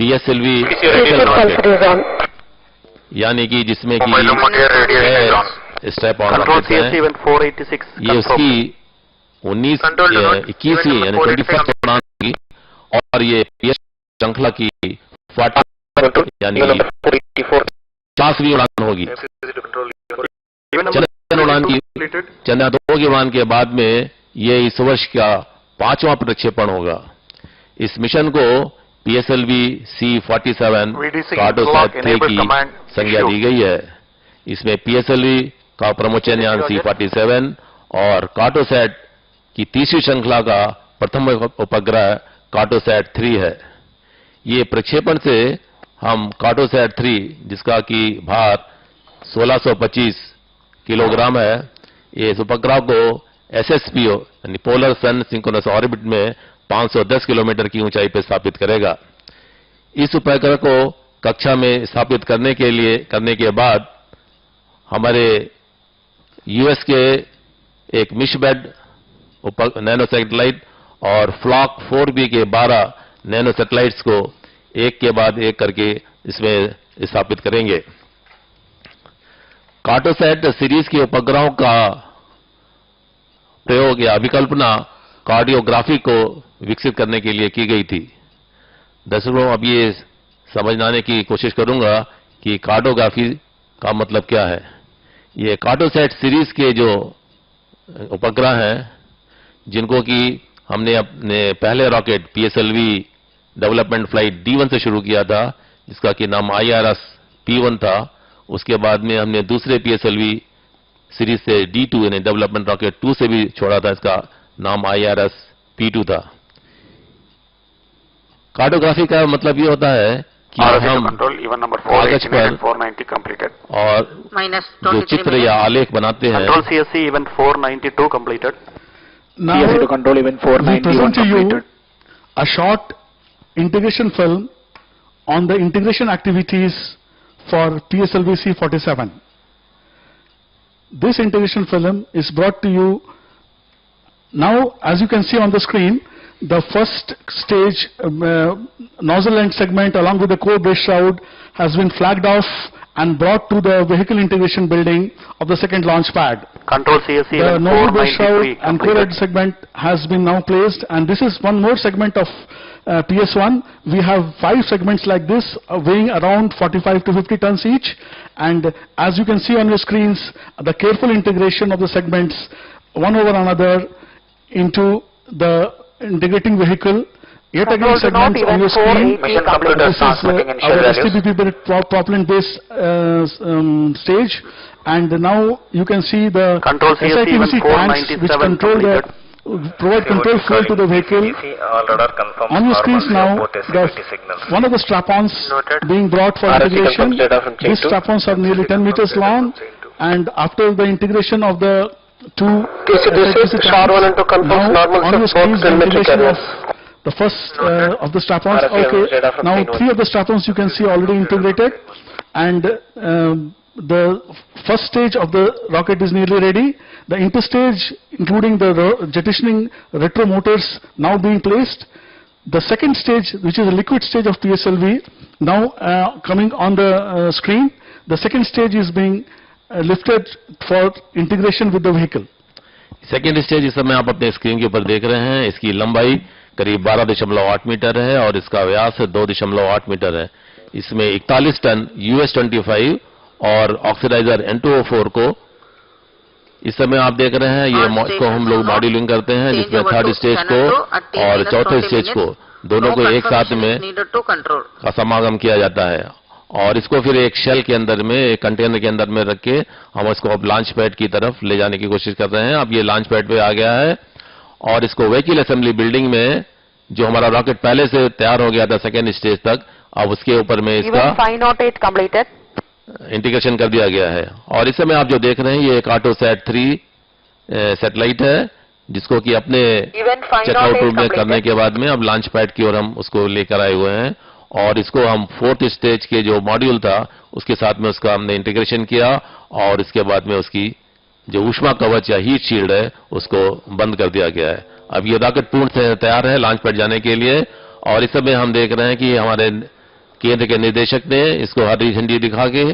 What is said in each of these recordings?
PSLV यानी कि जिसमें कि स्टेप ऑन रॉकेट्स हैं, ये उसकी 21वीं यानी 21st उड़ान होगी और ये PS श्रृंखला की 40 यानी 50वीं उड़ान होगी। चंद्रयान उड़ान की चंद्रयान 2 की उड़ान के बाद में ये इस वर्ष का 5वां प्रक्षेपण होगा। इस मिशन को PSLV-C57 कार्टोसैट 3 की संज्ञा दी गई है। इसमें PSLV का प्रमोचन यान C47 और कार्टोसैट की तीसरी श्रृंखला का प्रथम उपग्रह कार्टोसैट 3 है। ये प्रक्षेपण से हम कार्टोसैट 3 जिसका कि भार 1625 किलोग्राम है, ये इस उपग्रह को SSPO यानी पोलर सन सिंक्रोनस ऑर्बिट में 510 किलोमीटर की ऊंचाई पर स्थापित करेगा। इस उपग्रह को कक्षा में स्थापित करने के बाद हमारे यूएस के एक मिशबेड नैनो सैटेलाइट और फ्लॉक 4B के 12 नैनो सैटेलाइट्स को एक के बाद एक करके इसमें स्थापित करेंगे। कार्टोसैट सीरीज के उपग्रहों का प्रयोग या विकल्पना कार्डियोग्राफी को विकसित करने के लिए की गई थी। दर्शकों, अब ये समझाने की कोशिश करूंगा कि कार्डियोग्राफी का मतलब क्या है। ये कार्टोसैट सीरीज के जो उपग्रह हैं, जिनको कि हमने अपने पहले rocket PSLV development flight D1 से शुरू किया था, जिसका कि नाम IRS P1 था। उसके बाद में हमने दूसरे PSLV सीरीज से D2 यानी डेवलपमेंट रॉकेट 2 से भी छोड़ा था, इसका नाम IRS P2 था। कार्टोग्राफी का मतलब ये होता है कि हम कागज पर और जो चित्र या आलेख बनाते हैं। Now, we present to you a short integration film on the integration activities for PSLV-C47. This integration film is brought to you now. As you can see on the screen, the first stage nozzle end segment along with the core base shroud has been flagged off and brought to the vehicle integration building of the second launch pad. The nozzle base shroud and core end segment has been now placed, and this is one more segment of PS1. We have 5 segments like this weighing around 45 to 50 tons each, and as you can see on your screens, the careful integration of the segments one over another into the integrating vehicle. Yet again, segments on your screen. This is our STBP propellant-based stage, and now you can see the SIPVC tanks which provide control flow to the vehicle. On your screens now, one of the strap-ons being brought for integration. These strap-ons are nearly 10 meters long, and after the integration of the two SIPVC tanks, now on your screens the integration of the first of the strap-ons. Okay, now 3 of the strap-ons you can see already integrated, and the first stage of the rocket is nearly ready. The interstage, including the jettisoning retro motors, now being placed. The second stage, which is a liquid stage of PSLV, now coming on the screen. The second stage is being lifted for integration with the vehicle. Second stage इस समय आप अपने screen के ऊपर देख रहे हैं। इसकी लंबाई करीब 12.8 मीटर है और इसका व्यास 2.8 मीटर है। इसमें 41 टन US-25 और ऑक्सीडाइजर N2O4 को इस समय आप देख रहे हैं। ये इसको हम लोग मॉड्यूलिंग करते हैं, जिसमें थर्ड स्टेज को और चौथे स्टेज को दोनों को एक साथ में का समागम किया जाता है, और इसको फिर एक शेल के अंदर में, एक कंटेनर के अंदर में रख के हम इसको अब लॉन्च पैड की तरफ ले जाने की कोशिश कर रहे हैं। अब ये लॉन्च पैड पे आ गया है और इसको व्हीकल असेंबली बिल्डिंग में, जो हमारा रॉकेट पहले से तैयार हो गया था सेकेंड स्टेज तक, अब उसके ऊपर में इसका इंटीग्रेशन कर दिया गया है। और इस समय आप जो देख रहे हैं ये कार्टोसैट 3 सैटेलाइट है, जिसको कि अपने चेकआउट रूम में करने के बाद में अब लॉन्च पैड की ओर हम उसको लेकर आए हुए हैं, और इसको हम 4th स्टेज के जो मॉड्यूल था उसके साथ में उसका हमने इंटीग्रेशन किया, और इसके बाद में उसकी जो ऊष्मा कवच या हीट शील्ड है उसको बंद कर दिया गया है। अब ये रॉकेट पूर्ण से तैयार है लॉन्च पैड जाने के लिए। और इस समय हम देख रहे हैं कि हमारे केंद्र के निदेशक ने इसको हरी झंडी दिखा के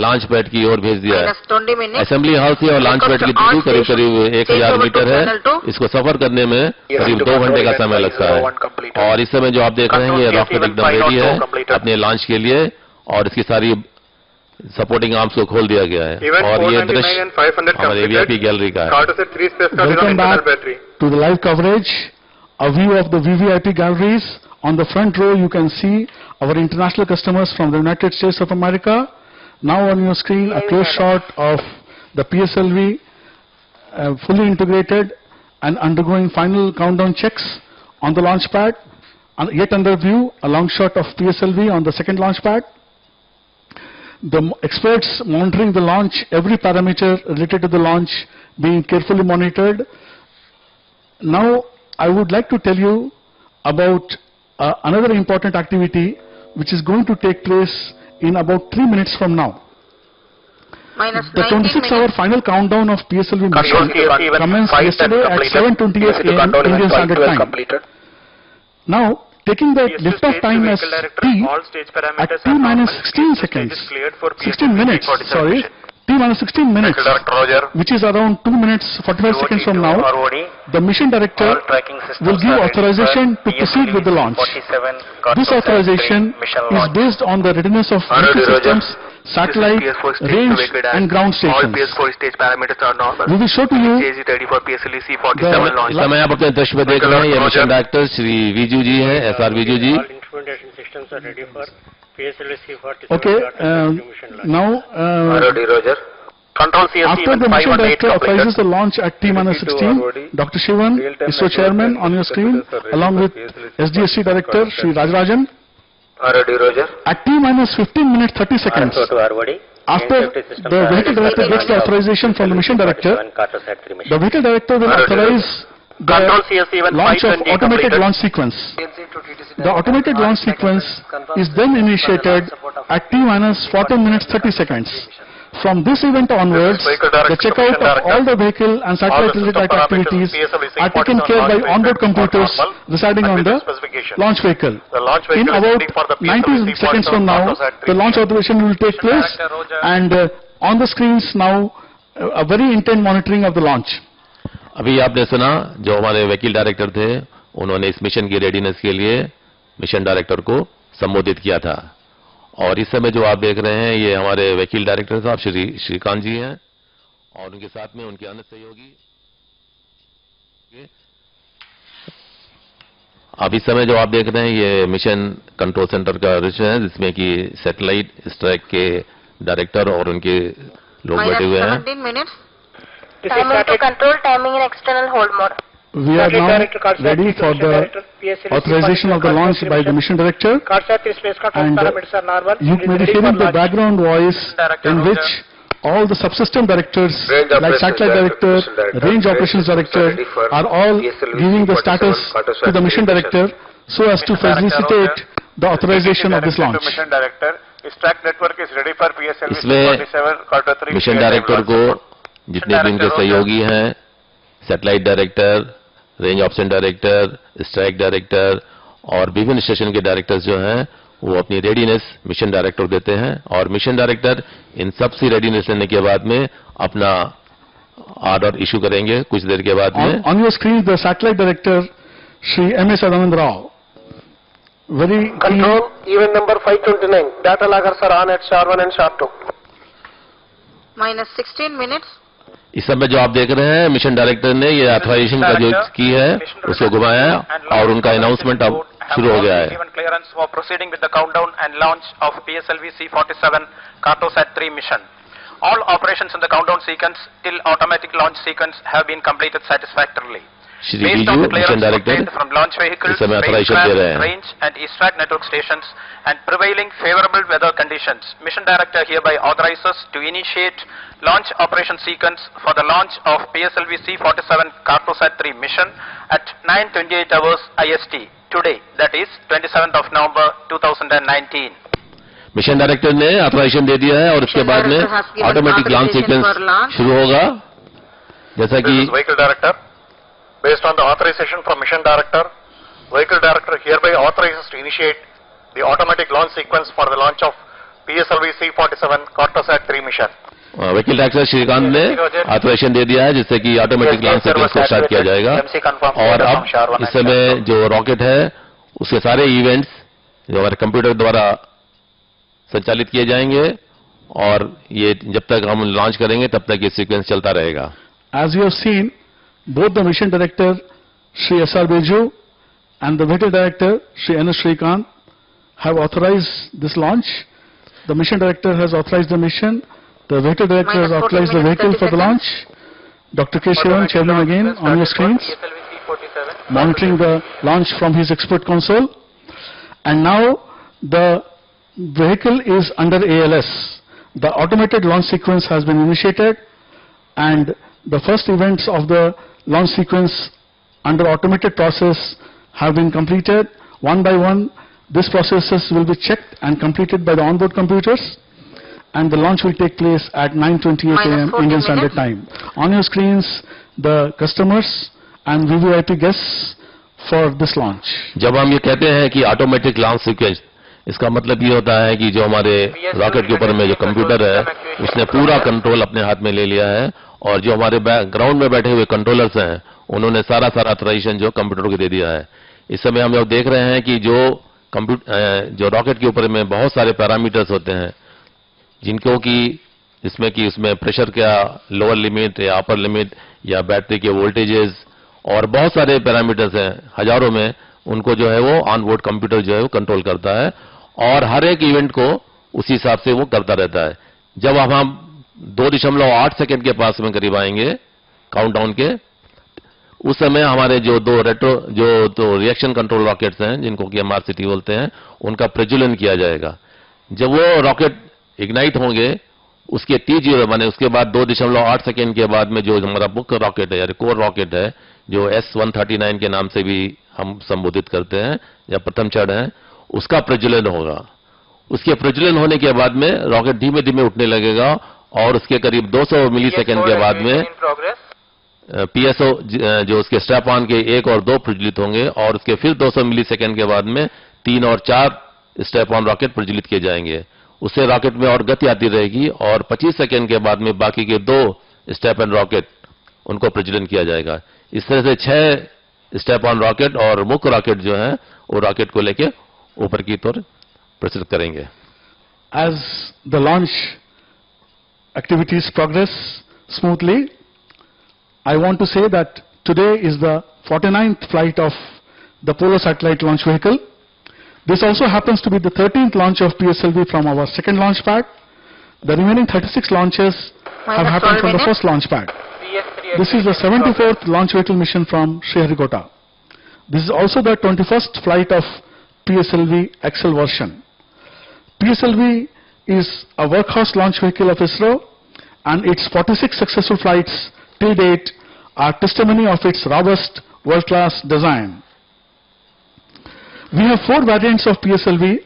लॉन्च पैड की ओर भेज दिया है। असेंबली हॉल से और लॉन्च पैड की दूरी करीब करीब 1000 मीटर है। इसको सफर करने में करीब 2 घंटे का समय लगता है। और इस समय जो आप देख रहे हैं ये रॉकेट एकदम रेडी है अपने लॉन्च के लिए और इसकी सारी सपोर्टिंग आर्म्स को खोल दिया गया है। और ये दृश्य हमारे वीआईपी गैलरी का है। Welcome back to the live coverage. A view of the VVIP galleries. On the front row, you can see our international customers from the United States of America. Now on your screen, a close shot of the PSLV fully integrated and undergoing final countdown checks on the launch pad. And yet under view, a long shot of PSLV on the second launch pad. The experts monitoring the launch, every parameter related to the launch being carefully monitored. Now, I would like to tell you about another important activity which is going to take place in about 3 minutes from now. The 26-hour final countdown of PSLV mission commenced yesterday at 7:28 a.m. Indian Standard Time. Now, taking the liftoff time as T at T minus 16 seconds, 16 minutes, sorry, T minus 16 minutes, which is around 2 minutes 45 seconds from now, the mission director will give authorization to proceed with the launch. This authorization is based on the readiness of vehicle systems, satellite, range and ground stations. We will show to you इस समय आप अपने दृश्य में देख रहे हैं ये मिशन डायरेक्टर श्री वीजू जी हैं, SR Viju ji. Okay, now after the mission director authorizes the launch at T minus 16, Dr. Shivan, ISRO chairman on your screen, along with SDSC director Shri Rajarajan. At T minus 15 minutes 30 seconds, after the vehicle director gets the authorization from the mission director, the vehicle director will authorize the launch of automated launch sequence. The automated launch sequence is then initiated at T minus 14 minutes 30 seconds. From this event onwards, the checkout of all the vehicle and satellite-related activities are taken care by onboard computers residing on the launch vehicle. In about 90 seconds from now, the launch authorization will take place, and on the screens now, a very intense monitoring of the launch. अभी आपने सुना जो हमारे वकील director थे, उन्होंने इस mission की रेडीनेस के लिए मिशन डायरेक्टर को संबोधित किया था। और इस समय जो आप देख रहे हैं ये हमारे वकील डायरेक्टर साहब श्री श्रीकांत जी हैं और उनके साथ में उनके अन्य सहयोगी। अब इस समय जो आप देख रहे हैं ये मिशन कंट्रोल सेंटर का दृश्य है जिसमें कि सैटेलाइट स्ट्राइक के डायरेक्टर और उनके लोग बैठे हुए हैं। Timing to control, timing in external hold mode. We are now ready for the authorization of the launch by the mission director, and you may be hearing the background voice in which all the subsystem directors like satellite director, range operations director are all giving the status to the mission director so as to facilitate the authorization of this launch. इसमें mission director को जितने भी इनके सहयोगी हैं, satellite director, range option director, strike director और विभिन्न station के डायरेक्टर्स जो हैं वो अपनी रेडीनेस मिशन डायरेक्टर देते हैं और मिशन डायरेक्टर इन सबसे रेडीनेस लेने के बाद में अपना ऑर्डर इशू करेंगे कुछ देर के बाद में। On your screen the satellite director Shri MS Adamand Rao. Very control event number 529 data logger sir on at SHAR 1 and SHAR 2. Minus 16 minutes. इस समय जो आप देख रहे हैं मिशन डायरेक्टर ने ये ऑथराइजेशन का जो की है उसको घुमाया और उनका अनाउंसमेंट अब शुरू हो गया है। Clearance for proceeding with the countdown and launch of PSLV-C57 Cartosat 3 mission. All operations in the countdown sequence till automatic launch sequence have been completed satisfactorily. Shri Viju mission director from launch vehicles, इस समय authorisation दे रहे हैं। range and east network stations and prevailing favorable weather conditions. Mission director hereby authorizes to initiate launch operation sequence for the launch of PSLV-C57 Cartosat 3 mission at 9:28 hours IST today, that is 27th of November 2019. Mission director ने authorisation दे दिया है और उसके बाद में automatic launch sequence शुरू होगा। जैसा कि vehicle director, based on the authorization from mission director, vehicle director hereby authorizes to initiate the automatic launch sequence for the launch of PSLV-C57 Cartosat-3 mission. वकील डॉक्टर श्रीकांत ने ऑथराइजेशन दे दिया है जिससे कि ऑटोमेटिक लॉन्च सीक्वेंस को start किया जाएगा और अब इस समय जो रॉकेट है उसके सारे इवेंट्स जो हमारे कंप्यूटर द्वारा संचालित किए जाएंगे और ये जब तक हम लॉन्च करेंगे तब तक ये सीक्वेंस चलता रहेगा. As you have seen, both the mission director Shri S.R. Beju and the vehicle director Shri N. Shrikant have authorized this launch. The mission director has authorized the mission. The vehicle director has authorized the vehicle for the launch. Dr. K. Shivan, Chairman again, on your screens, monitoring the launch from his expert console. And now the vehicle is under ALS. The automated launch sequence has been initiated and the first events of the launch sequence under automated process have been completed. One by one, these processes will be checked and completed by the onboard computers. And the launch will take place at 9:28 a.m. Indian Standard Time. On your screens, the customers and VVIP guests for this launch. जब हम ये कहते हैं कि automatic launch sequence, इसका मतलब ये होता है कि जो हमारे रॉकेट के ऊपर में जो कंप्यूटर है उसने पूरा कंट्रोल अपने हाथ में ले लिया है और जो हमारे ग्राउंड में बैठे हुए कंट्रोलर्स हैं उन्होंने सारा ऑथराइजेशन जो कंप्यूटर को दे दिया है. इस समय हम लोग देख रहे हैं कि जो रॉकेट के ऊपर में बहुत सारे पैरामीटर्स होते हैं जिनको कि इसमें कि उसमें प्रेशर का लोअर लिमिट या अपर लिमिट या बैटरी के वोल्टेजेस और बहुत सारे पैरामीटर्स हैं हजारों में, उनको जो है वो ऑन बोर्ड कंप्यूटर जो है वो कंट्रोल करता है और हर एक इवेंट को उसी हिसाब से वो करता रहता है. जब हम 2.8 सेकंड के पास में करीब आएंगे काउंटडाउन के, उस समय हमारे जो दो रिएक्शन कंट्रोल रॉकेट्स हैं जिनको कि हम RCT बोलते हैं उनका प्रज्वलन किया जाएगा. जब वो रॉकेट इग्नाइट होंगे उसके T0 माने उसके बाद 2.8 सेकेंड के बाद में जो हमारा मुख्य रॉकेट है या कोर रॉकेट है जो S139 के नाम से भी हम संबोधित करते हैं या प्रथम चरण है, उसका प्रज्वलन होगा. उसके प्रज्वलन होने के बाद में रॉकेट धीमे धीमे उठने लगेगा और उसके करीब 200 मिलीसेकंड के बाद में PSO जो उसके स्ट्रैप ऑन के 1 और 2 प्रज्वलित होंगे और उसके फिर 200 मिलीसेकंड के बाद में 3 और 4 स्ट्रैप ऑन रॉकेट प्रज्वलित किए जाएंगे. उससे रॉकेट में और गति आती रहेगी और 25 सेकंड के बाद में बाकी के 2 स्टेप ऑन रॉकेट उनको प्रज्वलन किया जाएगा. इस तरह से 6 स्टेप ऑन रॉकेट और मुख्य रॉकेट जो है वो रॉकेट को लेके ऊपर की तरफ प्रसारित करेंगे. As the launch activities progress smoothly, I want to say that today is the 49th flight of the Polar Satellite Launch Vehicle. This also happens to be the 13th launch of PSLV from our second launch pad. The remaining 36 launches have happened from the first launch pad. This is the 74th launch vehicle mission from Sriharikota. This is also the 21st flight of PSLV XL version. PSLV is a workhorse launch vehicle of ISRO and its 46 successful flights till date are testimony of its robust world-class design. We have 4 variants of PSLV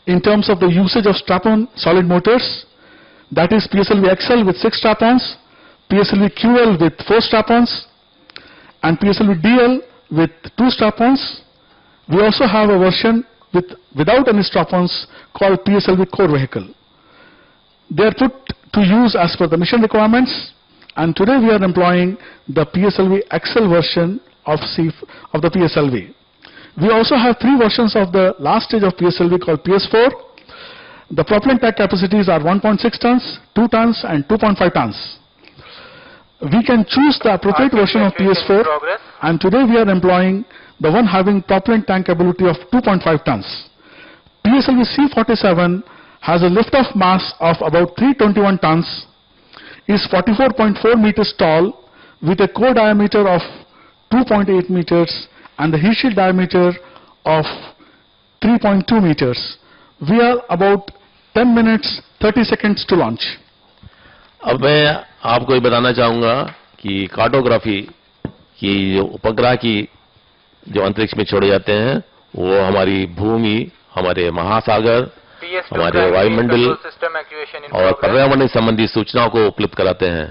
in terms of the usage of strap-on solid motors. That is PSLV XL with 6 strap-ons, PSLV QL with 4 strap-ons, and PSLV DL with 2 strap-ons. We also have a version without any strap-ons called PSLV core vehicle. They are put to use as per the mission requirements, and today we are employing the PSLV XL version of the PSLV. We also have 3 versions of the last stage of PSLV called PS4. The propellant tank capacities are 1.6 tons, 2 tons and 2.5 tons. We can choose the appropriate version of PS4 and today we are employing the one having propellant tank capability of 2.5 tons. PSLV-C57 has a lift-off mass of about 321 tons, is 44.4 meters tall with a core diameter of 2.8 meters and the heat shield diameter of 3.2 meters. We are about 10 minutes 30 seconds to launch. अब मैं आपको ये बताना चाहूंगा कि cartography की जो उपग्रह की जो अंतरिक्ष में छोड़े जाते हैं वो हमारी भूमि, हमारे महासागर, हमारे वायुमंडल और पर्यावरण संबंधी सूचनाओं को उपलब्ध कराते हैं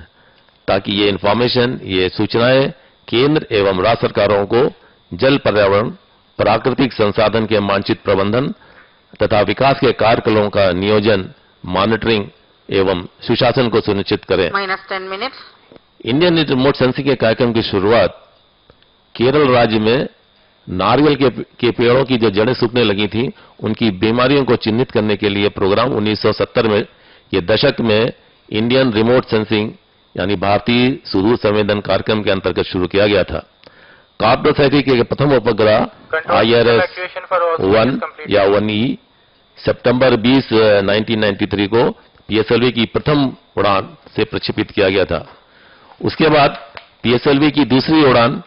ताकि ये इंफॉर्मेशन, ये सूचनाएं केंद्र एवं राज्य सरकारों को जल पर्यावरण, प्राकृतिक संसाधन के मानचित्र प्रबंधन, तथा विकास के कार्यक्रमों का नियोजन, मॉनिटरिंग एवं सुशासन को सुनिश्चित करें। -10 minutes. इंडियन रिमोट सेंसिंग के कार्यक्रम की शुरुआत केरल राज्य में नारियल के पेड़ों की जो जड़ें सूखने लगी थी, उनकी बीमारियों को चिन्हित करने के लिए प्रोग्राम 1970 में के दशक में इंडियन रिमोट सेंसिंग यानी भारतीय सुदूर संवेदन कार्यक्रम के अंतर्गत शुरू किया गया था। कार्टोसैट के प्रथम उपग्रह IRS-1 या 1E सितंबर 20, 1993 को PSLV की प्रथम उड़ान से प्रक्षेपित किया गया था। उसके बाद PSLV की दूसरी उड़ान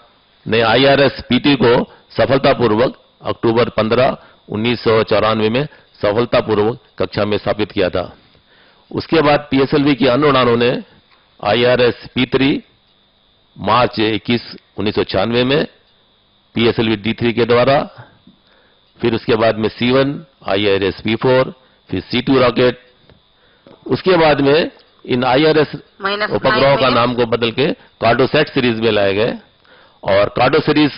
ने IRS-PT को सफलतापूर्वक अक्टूबर 15, 1994 में सफलतापूर्वक कक्षा में स्थापित किया था। उसके बाद PSLV की अन्य उड़ानों ने IRS-P3 मार्च 21, 1996 में PSLV-D3 के द्वारा, फिर उसके बाद में C1, IRS-P4, फिर C2 रॉकेट। उसके बाद में इन IRS उपग्रहों का नाम को बदल के कार्टोसैट सीरीज में लाए गए और कार्टो सीरीज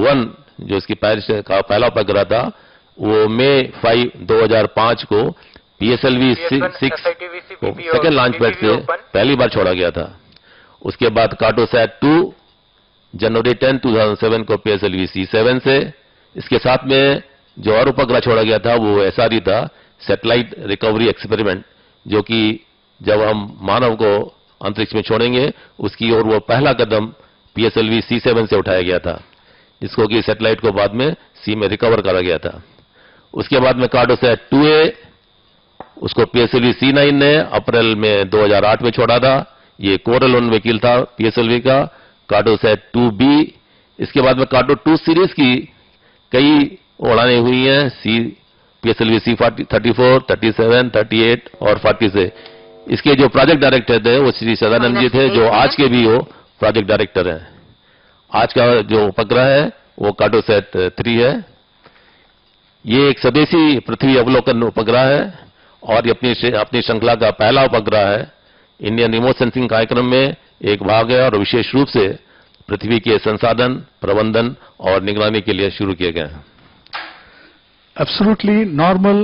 1 जो इसकी पहला उपग्रह था वो मई 5, 2005 को PSLV-6 को सेकेंड लॉन्च पैड से पहली बार छोड़ा गया था। उसके बाद कार्टोसैट 2 जनवरी 10, 2007 को PSLV-C7 से। इसके साथ में जो और उपग्रह छोड़ा गया था वो SRE था, सैटेलाइट रिकवरी एक्सपेरिमेंट, जो कि जब हम मानव को अंतरिक्ष में छोड़ेंगे उसकी ओर वो पहला कदम PSLV-C7 से उठाया गया था, जिसको कि सैटेलाइट को बाद में सी में रिकवर करा गया था। उसके बाद में कार्टोसैट 2A, उसको PSLV-C9 ने अप्रैल में 2008 में छोड़ा था। ये कोरल 1 व्हीकल था PSLV का। कार्टोसैट 2B, इसके बाद में कार्टो 2 सीरीज की कई उड़ानें हुई हैं, PSLV-C34, 37, 38 और 40 से। इसके जो प्रोजेक्ट डायरेक्टर थे वो श्री सदानंद जी थे, जो आज के भी वो प्रोजेक्ट डायरेक्टर हैं। आज का जो उपग्रह है वो कार्टोसैट 3 है। ये एक स्वदेशी पृथ्वी अवलोकन उपग्रह है और ये अपनी श्रृंखला का पहला उपग्रह है। इंडियन रिमोट सेंसिंग कार्यक्रम में एक भाग है और विशेष रूप से पृथ्वी के संसाधन, प्रबंधन और निगरानी के लिए शुरू किए गए हैं। Absolutely normal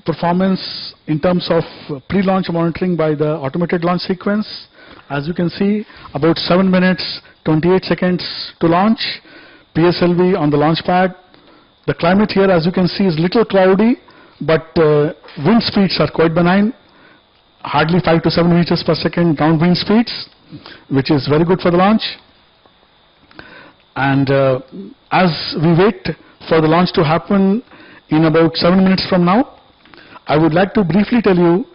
performance in terms of pre-launch monitoring by the automated launch sequence. As you can see, about 7 minutes, 28 seconds to launch. PSLV on the launch pad. The climate here, as you can see, is little cloudy, but wind speeds are quite benign. Hardly 5 to 7 meters per second downwind speeds, which is very good for the launch. And as we wait for the launch to happen in about 7 minutes from now, I would like to briefly tell you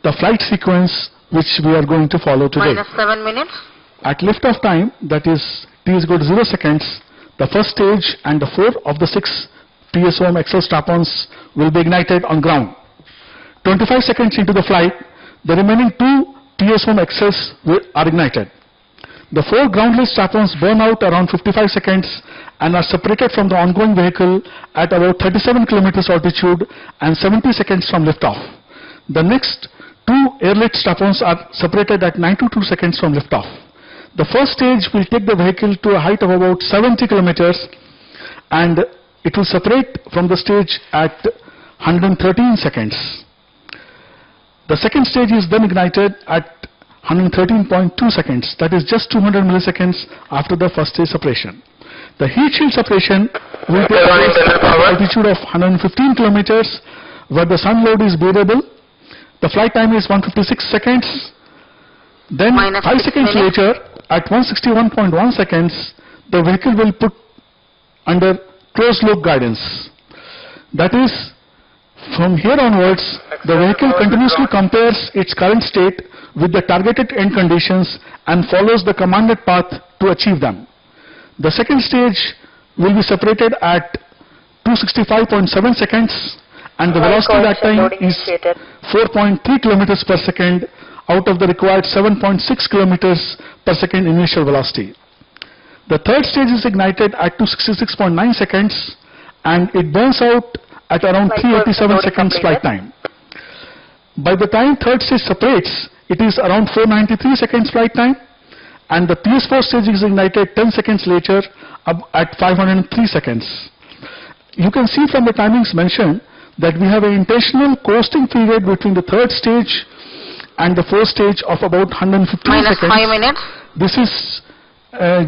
the flight sequence which we are going to follow today. -7 minutes. At liftoff time, that is T is equal to 0 seconds, the first stage and the 4 of the 6 PSOM XL strap-ons will be ignited on ground. 25 seconds into the flight, the remaining 2 PSOM XLs are ignited. The 4 groundless strap-ons burn out around 55 seconds and are separated from the ongoing vehicle at about 37 kilometers altitude and 70 seconds from liftoff. The next 2 airlit strap-ons are separated at 92 seconds from liftoff. The first stage will take the vehicle to a height of about 70 kilometers and it will separate from the stage at 113 seconds. The second stage is then ignited at 113.2 seconds, that is just 200 milliseconds after the first stage separation. The heat shield separation will take place at an altitude of 115 kilometers where the sun load is bearable. The flight time is 156 seconds. Then 5 seconds later, at 161.1 seconds, the vehicle will put under closed loop guidance. That is, from here onwards, the vehicle continuously compares its current state with the targeted end conditions and follows the commanded path to achieve them. The second stage will be separated at 265.7 seconds and the velocity that time is 4.3 kilometers per second out of the required 7.6 kilometers per second initial velocity. The third stage is ignited at 266.9 seconds and it burns out at around 387 seconds flight time. By the time third stage separates, it is around 493 seconds flight time and the PS4 stage is ignited 10 seconds later at 503 seconds. You can see from the timings mentioned that we have an intentional coasting period between the third stage and the fourth stage of about 115 Minus seconds. 5 minutes. This is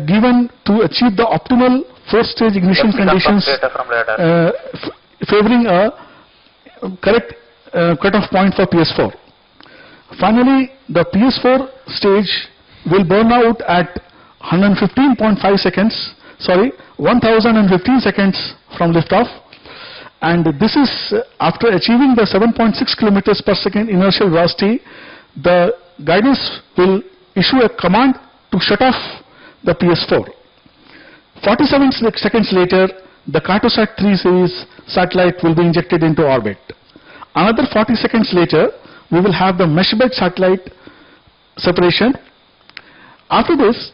given to achieve the optimal fourth stage ignition conditions, favoring a correct cutoff point for PS4. Finally, the PS4 stage will burn out at 115.5 seconds, 1015 seconds from liftoff, and this is after achieving the 7.6 kilometers per second inertial velocity. The guidance will issue a command to shut off the PS4. 47 seconds later, the Cartosat 3 series satellite will be injected into orbit. Another 40 seconds later, we will have the mesh bed satellite separation. After this,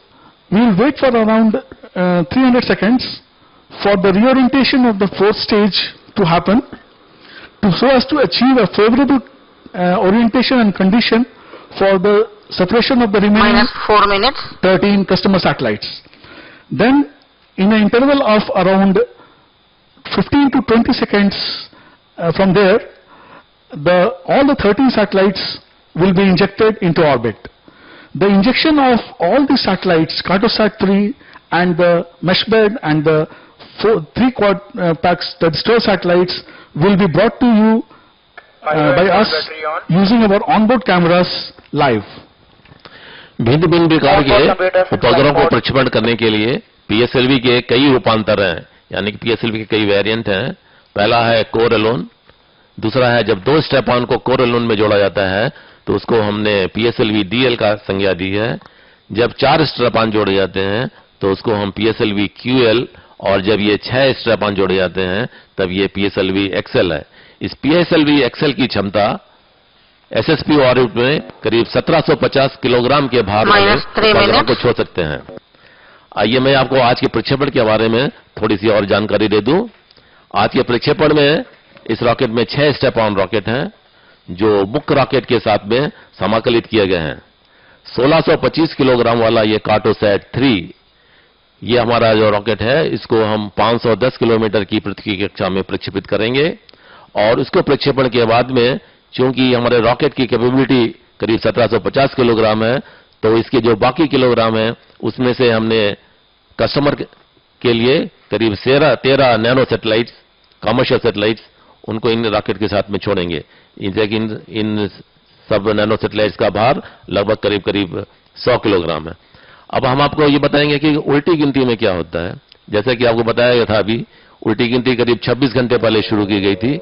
we will wait for around 300 seconds for the reorientation of the fourth stage to happen, so as to achieve a favorable orientation and condition for the separation of the remaining Minus 4 minutes. 13 customer satellites. Then, in an interval of around 15 to 20 seconds from there, all the 13 satellites will be injected into orbit. The injection of all the satellites, Cartosat 3 and the mesh bed and the 3 quad packs, the STOR satellites, will be brought to you by us using our onboard cameras live. भिन्न भिन्न प्रकार के उपग्रहों को प्रक्षेपण करने के लिए PSLV के कई रूपांतर हैं, यानी कि PSLV के कई वेरिएंट हैं. पहला है कोर एलोन, दूसरा है जब 2 स्ट्रैप ऑन को कोर एलोन में जोड़ा जाता है तो उसको हमने PSLV-DL का संज्ञा दी है. जब 4 स्ट्रैप ऑन जोड़े जाते हैं तो उसको हम PSLV-QL, और जब ये 6 स्ट्रैप ऑन जोड़े जाते हैं तब ये PSLV-XL है. इस PSLV-XL की क्षमता SSP ऑर्बिट में करीब 1750 किलोग्राम के भार वाले उपग्रह को छोड़ सकते हैं. आइए मैं आपको आज के प्रक्षेपण के बारे में थोड़ी सी और जानकारी दे दूं. आज के प्रक्षेपण में इस रॉकेट में 6 स्टेप ऑन रॉकेट हैं जो मुख्य रॉकेट के साथ में समाकलित किए गए हैं. 1625 किलोग्राम वाला ये कार्टोसैट 3, ये हमारा जो रॉकेट है इसको हम 510 किलोमीटर की प्रति कक्षा में प्रक्षेपित करेंगे. और उसको प्रक्षेपण के बाद में चूंकि हमारे रॉकेट की कैपेबिलिटी करीब 1750 किलोग्राम है, तो इसके जो बाकी किलोग्राम है उसमें से हमने कस्टमर के लिए करीब 13 नैनो सैटेलाइट्स, कमर्शियल सैटेलाइट्स, उनको इन रॉकेट के साथ में छोड़ेंगे. इन सब नैनो सैटेलाइट्स का भार लगभग करीब 100 किलोग्राम है. अब हम आपको ये बताएंगे कि उल्टी गिनती में क्या होता है. जैसे कि आपको बताया गया था अभी, उल्टी गिनती करीब 26 घंटे पहले शुरू की गई थी.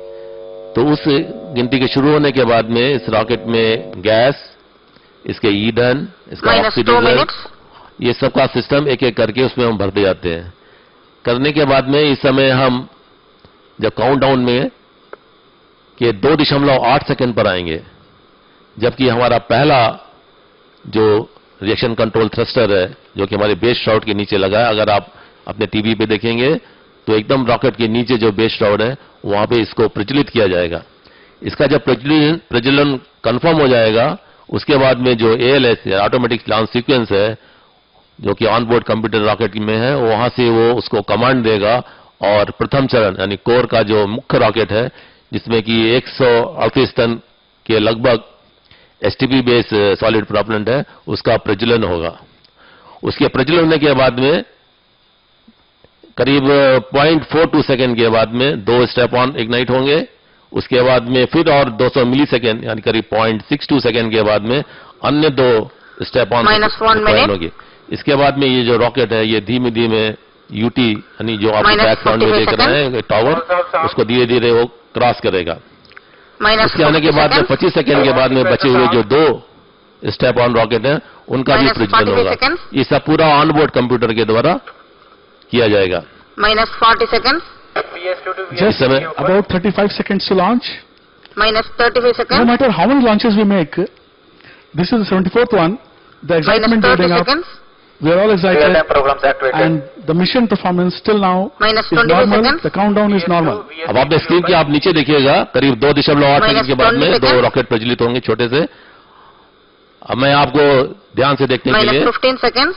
तो उस गिनती के शुरू होने के बाद में इस रॉकेट में गैस, इसके ईंधन, इसका ऑक्सीजन, ये सब का सिस्टम एक एक करके उसमें हम भरते जाते हैं. करने के बाद में इस समय हम जब काउंटडाउन में के 2.8 सेकंड पर आएंगे, जबकि हमारा पहला जो रिएक्शन कंट्रोल थ्रस्टर है जो कि हमारे बेस श्राउड के नीचे लगा है, अगर आप अपने टीवी पे देखेंगे तो एकदम रॉकेट के नीचे जो बेस श्राउड है वहां पे इसको प्रज्वलित किया जाएगा. इसका जब प्रज्वलन कंफर्म हो जाएगा उसके बाद में जो ALS या ऑटोमेटिक लॉन्च सीक्वेंस है जो कि ऑन बोर्ड कंप्यूटर रॉकेट में है, वहां से वो उसको कमांड देगा और प्रथम चरण यानी कोर का जो मुख्य रॉकेट है जिसमें कि 138 टन के लगभग STP बेस सॉलिड प्रोपेलेंट है, उसका प्रज्वलन होगा. उसके प्रज्वलन होने के बाद में करीब 0.42 सेकंड के बाद में 2 स्टेप ऑन इग्नाइट होंगे. उसके बाद में फिर और 200 मिली सेकेंड यानी करीब 0.62 सेकंड के बाद में अन्य 2 स्टेप ऑन होगी. इसके बाद में ये जो रॉकेट है ये धीमे धीमे UT यानी जो आप बैकग्राउंड में देख रहे हैं टावर, उसको धीरे धीरे वो क्रॉस करेगा. उसके आने के बाद में 25 सेकंड के बाद में बचे हुए जो 2 स्टेप ऑन रॉकेट हैं उनका भी प्रज्वलन होगा. ये सब पूरा ऑनबोर्ड कंप्यूटर के द्वारा किया जाएगा. -40 seconds. Just about 35 seconds to launch. -35 seconds. No matter how many launches we make, this is the 74th one. The excitement building up. We are all excited. And the mission performance till now is normal. The countdown is normal. अब आपने screen के आप नीचे देखिएगा करीब 2.8 second के बाद में 2 रॉकेट प्रज्वलित होंगे छोटे से. अब मैं आपको ध्यान से देखने के लिए -15 seconds.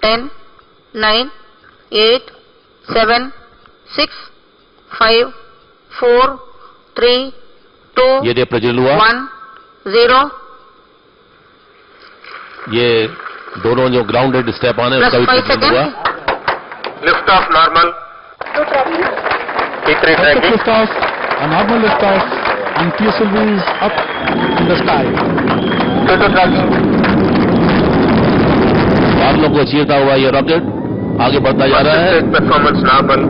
10, 9, 8, 7, 6, 5, 4, 3, 2, ये जो प्रज्वल हुआ 1, 0. ये दोनों जो ग्राउंडेड स्टेप ऑन है Plus उसका भी 5 प्रज्वल हुआ। seconds. Lift off normal. T3 Perfect tracking. lift off, a normal lift off, and PSLV is up in the sky. T2 tracking. बादलों को चीरता हुआ ये रॉकेट आगे बढ़ता जा रहा है। Stage performance normal.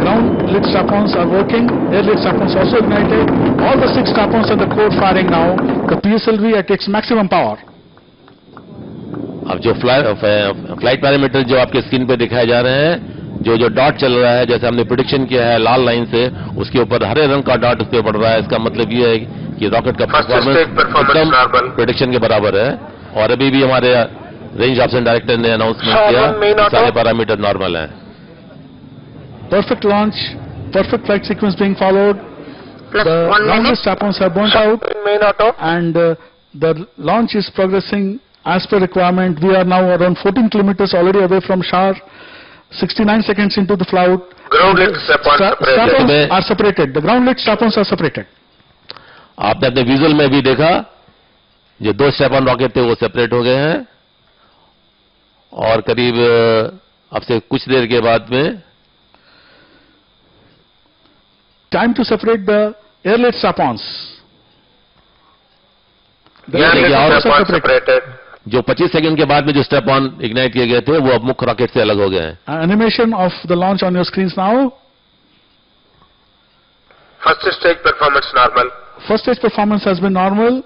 Ground lit strap-ons are working, air lit strap-ons also ignited. All the 6 strap-ons and the core firing now. The PSLV at its maximum power. अब जो फ्लाइट पैरामीटर जो आपके स्क्रीन पे दिखाए जा रहे हैं, जो डॉट चल रहा है, जैसे हमने प्रेडिक्शन किया है लाल लाइन से, उसके ऊपर हरे रंग का डॉट उस पर पड़ रहा है। इसका मतलब ये है कि रॉकेट का परफॉर्मेंस एकदम प्रेडिक्शन के बराबर है। और अभी भी हमारे रेंज ऑप्शन डायरेक्टर ने अनाउंसमेंट किया सारे पैरामीटर नॉर्मल हैं। Perfect launch, perfect flight sequence being followed. Plus The 1 ground minute. strap-ons have burnt out, Main auto. and the launch is progressing as per requirement. We are now around 14 kilometers already away from SHAR. 69 seconds into the flight. Ground lit strap-on separated. Strap-ons are separated. The ground lit strap-ons are separated. आपने अपने visual में भी देखा, जो 2 step on rocket थे वो separate हो गए हैं। और करीब अब से कुछ देर के बाद में Time to separate the air lit strap-ons. The Air air lit lit strap-ons are strap-on separated. separated. जो 25 सेकंड के बाद में जो स्टेप ऑन इग्नाइट किए गए थे वो अब मुख्य रॉकेट से अलग हो गए हैं। Animation of the launch on your screens now. First stage performance normal. First stage performance has been normal.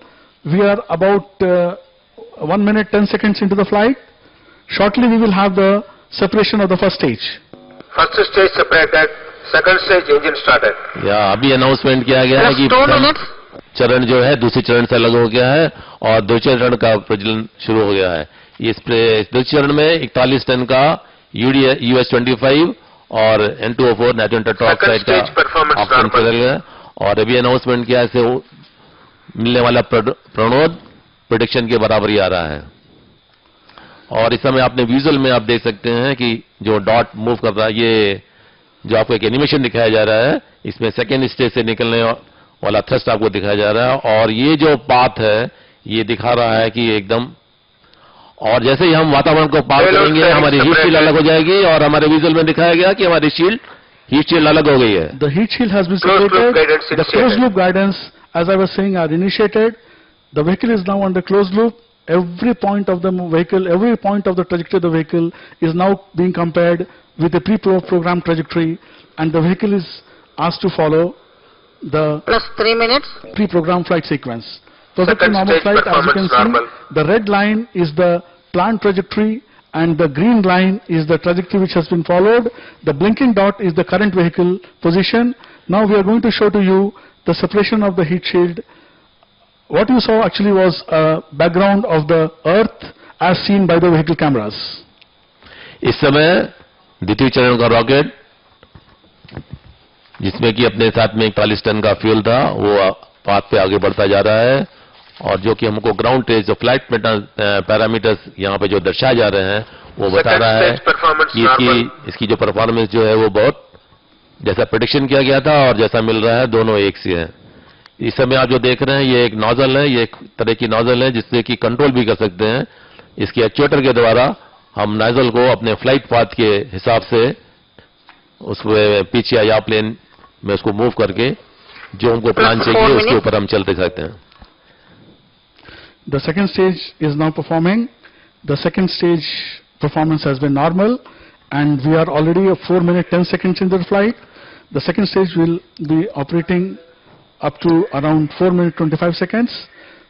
We are about 1 minute 10 seconds into the flight. Shortly we will have the separation of the first stage. First stage separated. Second stage engine started. या अभी announcement किया गया है Plus कि 2 minutes. चरण जो है दूसरे चरण से अलग हो गया है और दूसरे चरण का प्रज्वलन शुरू हो गया है। इस दूसरे चरण में 41 टन का US-25 और N2O4 नाइट्रोजन टेट्राऑक्साइड का stage performance ऑप्शन normal. बदल गया और अभी अनाउंसमेंट किया है मिलने वाला प्रणोद प्रेडिक्शन के बराबर ही आ रहा है। और इस समय आपने विजुअल में आप देख सकते हैं कि जो डॉट मूव कर रहा है, ये जो आपको एक एनिमेशन दिखाया जा रहा है, इसमें सेकेंड स्टेज से निकलने वाला थ्रस्ट आपको दिखाया जा रहा है। और ये जो पाथ है ये दिखा रहा है कि एकदम, और जैसे ही हम वातावरण को पार करेंगे हमारी हीट शील्ड अलग हो जाएगी और हमारे विजुअल में दिखाया गया कि हमारी हीट शील्ड अलग हो गई है। The heat shield has been Closed loop separated. guidance The initiated. closed loop guidance, as I was saying, are initiated. The vehicle is now under closed loop. Every point of the vehicle, every point of the trajectory of the vehicle is now being compared with a pre-programmed trajectory, and the vehicle is asked to follow the Plus 3 minutes. pre-programmed flight sequence. Perfectly Second normal stage flight, as you can performance normal. see. The red line is the planned trajectory, and the green line is the trajectory which has been followed. The blinking dot is the current vehicle position. Now we are going to show to you the separation of the heat shield. What you saw actually was a background of the earth as seen by the vehicle cameras. इस समय द्वितीय चरण का rocket जिसमें कि अपने साथ में 41 टन का फ्यूल था वो पाथ पे आगे बढ़ता जा रहा है और जो कि हमको ग्राउंड ट्रेस जो फ्लाइट पैरामीटर्स यहाँ पे जो दर्शाए जा रहे हैं वो बता रहा है कि इसकी जो परफॉर्मेंस जो है वो बहुत जैसा प्रेडिक्शन किया गया था और जैसा मिल रहा है दोनों एक से है। इस समय आप जो देख रहे हैं ये एक नोजल है, ये एक तरह की नोजल है जिससे कि कंट्रोल भी कर सकते हैं। इसके एक्चुएटर के द्वारा हम नोजल को अपने फ्लाइट पाथ के हिसाब से उसमें पीछे या प्लेन में उसको मूव करके जो हमको प्लान चाहिए उसके ऊपर हम चलते सकते हैं। The second stage is now performing. The second stage performance has been normal, and we are already 4 minutes 10 seconds into the flight. The second stage will be operating up to around 4 minutes 25 seconds.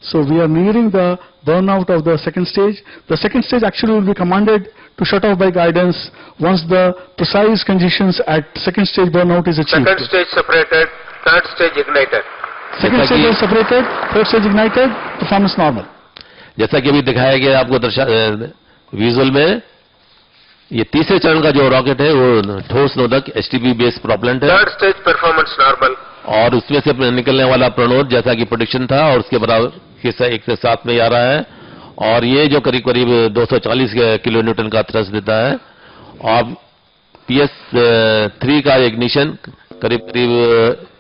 So we are nearing the burnout of the second stage. The second stage actually will be commanded to shut off by guidance once the precise conditions at second stage burnout is achieved. Second stage separated, third stage ignited. Second stage is separated, third stage ignited, performance normal. जैसा कि अभी दिखाया गया आपको visual में ये तीसरे चरण का जो रॉकेट है वो ठोस नोदक एसटीपी बेस्ड प्रोपेलेंट है। Third stage performance normal. और उसमें से निकलने वाला प्रणोद जैसा कि प्रेडिक्शन था और उसके बराबर हिस्सा 1 से 7 में आ रहा है और ये जो करीब 240 किलो न्यूटन का थ्रस्ट देता है और PS3 का इग्निशन करीब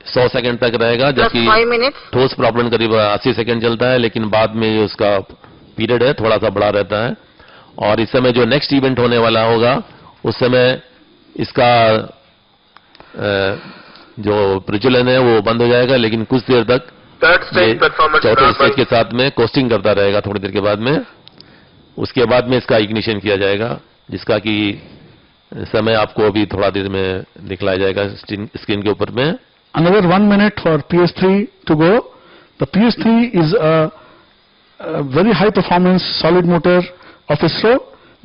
100 सेकंड तक रहेगा, जबकि 5 minutes. ठोस प्रॉब्लम करीब 80 सेकंड चलता है, लेकिन बाद में जो उसका पीरियड है थोड़ा सा बड़ा रहता है। और इस समय जो नेक्स्ट इवेंट होने वाला होगा उस समय इसका जो प्रज्वलन है वो बंद हो जाएगा, लेकिन कुछ देर तक चौथे स्टेज के साथ में कोस्टिंग करता रहेगा। थोड़ी देर के बाद में उसके बाद में इसका इग्निशन किया जाएगा, जिसका कि समय आपको अभी थोड़ा देर में दिखलाया जाएगा स्क्रीन के ऊपर में। Another 1 minute for PS3 to go. The PS3 is a very high performance solid motor of ISRO.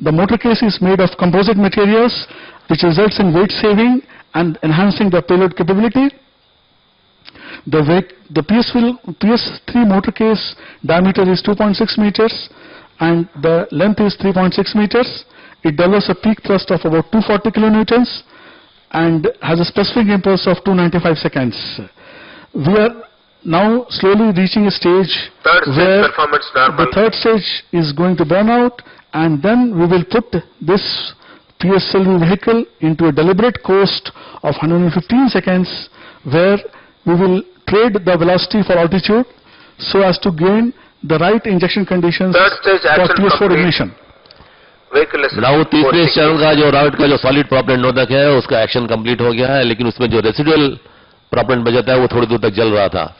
The motor case is made of composite materials, which results in weight saving and enhancing the payload capability. The PS3 motor case diameter is 2.6 meters and the length is 3.6 meters. It delivers a peak thrust of about 240 kilonewtons and has a specific impulse of 295 seconds. We are now slowly reaching a stage where the third stage is going to burn out, and then we will put this PSLV vehicle into a deliberate coast of 115 seconds, where we will trade the velocity for altitude so as to gain the right injection conditions for PS4 ignition. Now तीसरे चरण का जो राउट का जो solid प्रॉपेलेंट नोदक है उसका action complete हो गया है, लेकिन उसमें जो रेसिडुअल प्रॉपेलेंट बचा था वो थोड़ी दूर तक जल रहा था।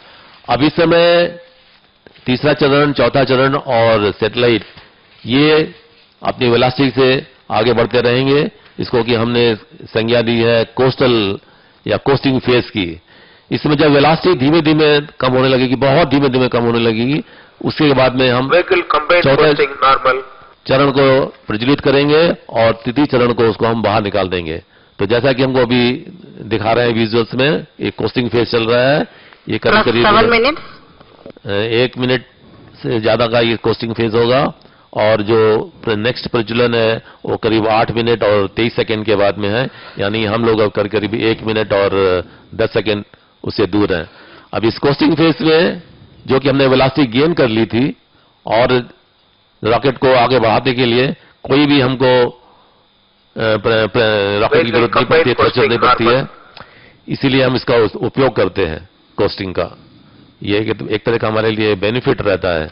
अब इस समय तीसरा चरण, चौथा चरण और सैटेलाइट ये अपनी वेलोसिटी से आगे बढ़ते रहेंगे। इसको कि हमने संज्ञा दी है कोस्टल या कोस्टिंग फेज की। इसमें जब वेलोसिटी धीमे धीमे कम होने लगेगी, बहुत धीमे धीमे कम होने लगेगी, उसके बाद में हम चौथे चरण को प्रज्वलित करेंगे और तृतीय चरण को उसको हम बाहर निकाल देंगे। तो जैसा कि हमको अभी दिखा रहे हैं विजुअल्स में, एक कोस्टिंग फेज चल रहा है, ये करीब 1 मिनट से ज्यादा का ये कोस्टिंग फेज होगा, और जो नेक्स्ट प्रज्वलन है वो करीब 8 मिनट और 23 सेकंड के बाद में है, यानी हम लोग अब करीब 1 मिनट और 10 सेकंड उससे दूर हैं। अब इस कोस्टिंग फेज में जो कि हमने वेलोसिटी गेन कर ली थी और रॉकेट को आगे बढ़ाने के लिए कोई भी हमको रॉकेट की जरूरत नहीं पड़ती है, प्रेशर नहीं पड़ती है, इसीलिए हम इसका उपयोग करते हैं कोस्टिंग का। ये एक तरह का हमारे लिए बेनिफिट रहता है।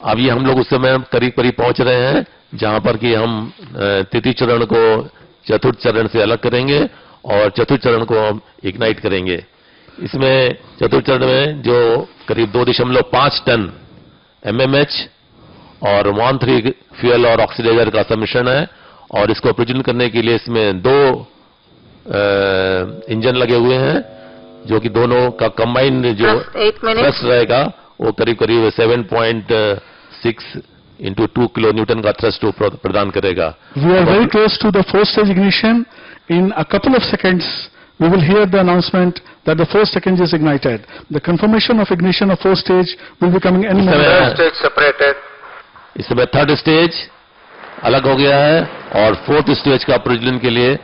अब ये हम लोग उस समय करीब करीब पहुंच रहे हैं जहां पर कि हम तृतीय चरण को चतुर्थ चरण से अलग करेंगे और चतुर्थ चरण को हम इग्नाइट करेंगे। इसमें चतुर्थ चरण में जो करीब 2.5 टन MMH और 1-3 फ्यूल और ऑक्सीडाइजर का सम्मिश्रण है, और इसको प्रज्वलन करने के लिए इसमें 2 इंजन लगे हुए हैं, जो कि दोनों का कंबाइंड जो थ्रस्ट रहेगा वो करीब करीब 7.6 into 2 kilonewton का थ्रस्ट प्रदान करेगा। We are very close to the fourth stage ignition. In a couple of seconds, we will hear the announcement that the fourth stage is ignited. The confirmation of ignition of fourth stage will be coming any moment. Third stage separated. इस समय third stage अलग हो गया है और fourth stage का प्रज्वलन के लिए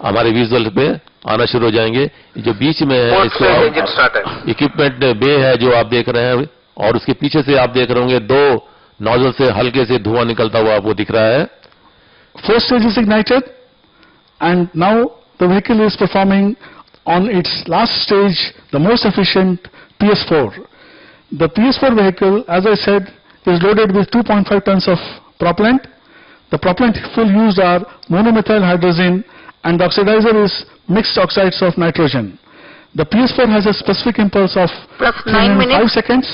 हमारे विजुअल पे आना शुरू हो जाएंगे। जो बीच में है इसको इक्विपमेंट बे है जो आप देख रहे हैं, और उसके पीछे से आप देख रहे होंगे 2 नोजल से हल्के से धुआं निकलता हुआ आपको दिख रहा है। Fourth stage is ignited and now the vehicle is performing on its last stage the most efficient PS4. The PS4 vehicle, as I said, is loaded with 2.5 tons of propellant. The propellant fuel used are monomethyl hydrazine and the oxidizer is mixed oxides of nitrogen. The PS4 has a specific impulse of 5 seconds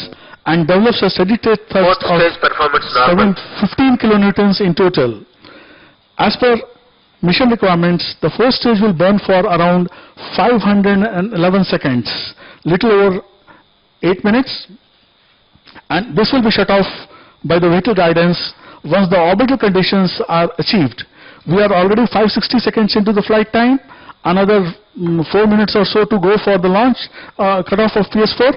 and develops a steady state thrust of 15 kilonewtons in total. As per mission requirements, the fourth stage will burn for around 511 seconds, little over 8 minutes. And this will be shut off by the vehicle guidance once the orbital conditions are achieved. We are already 560 seconds into the flight time, another 4 minutes or so to go for the launch cutoff of PS4.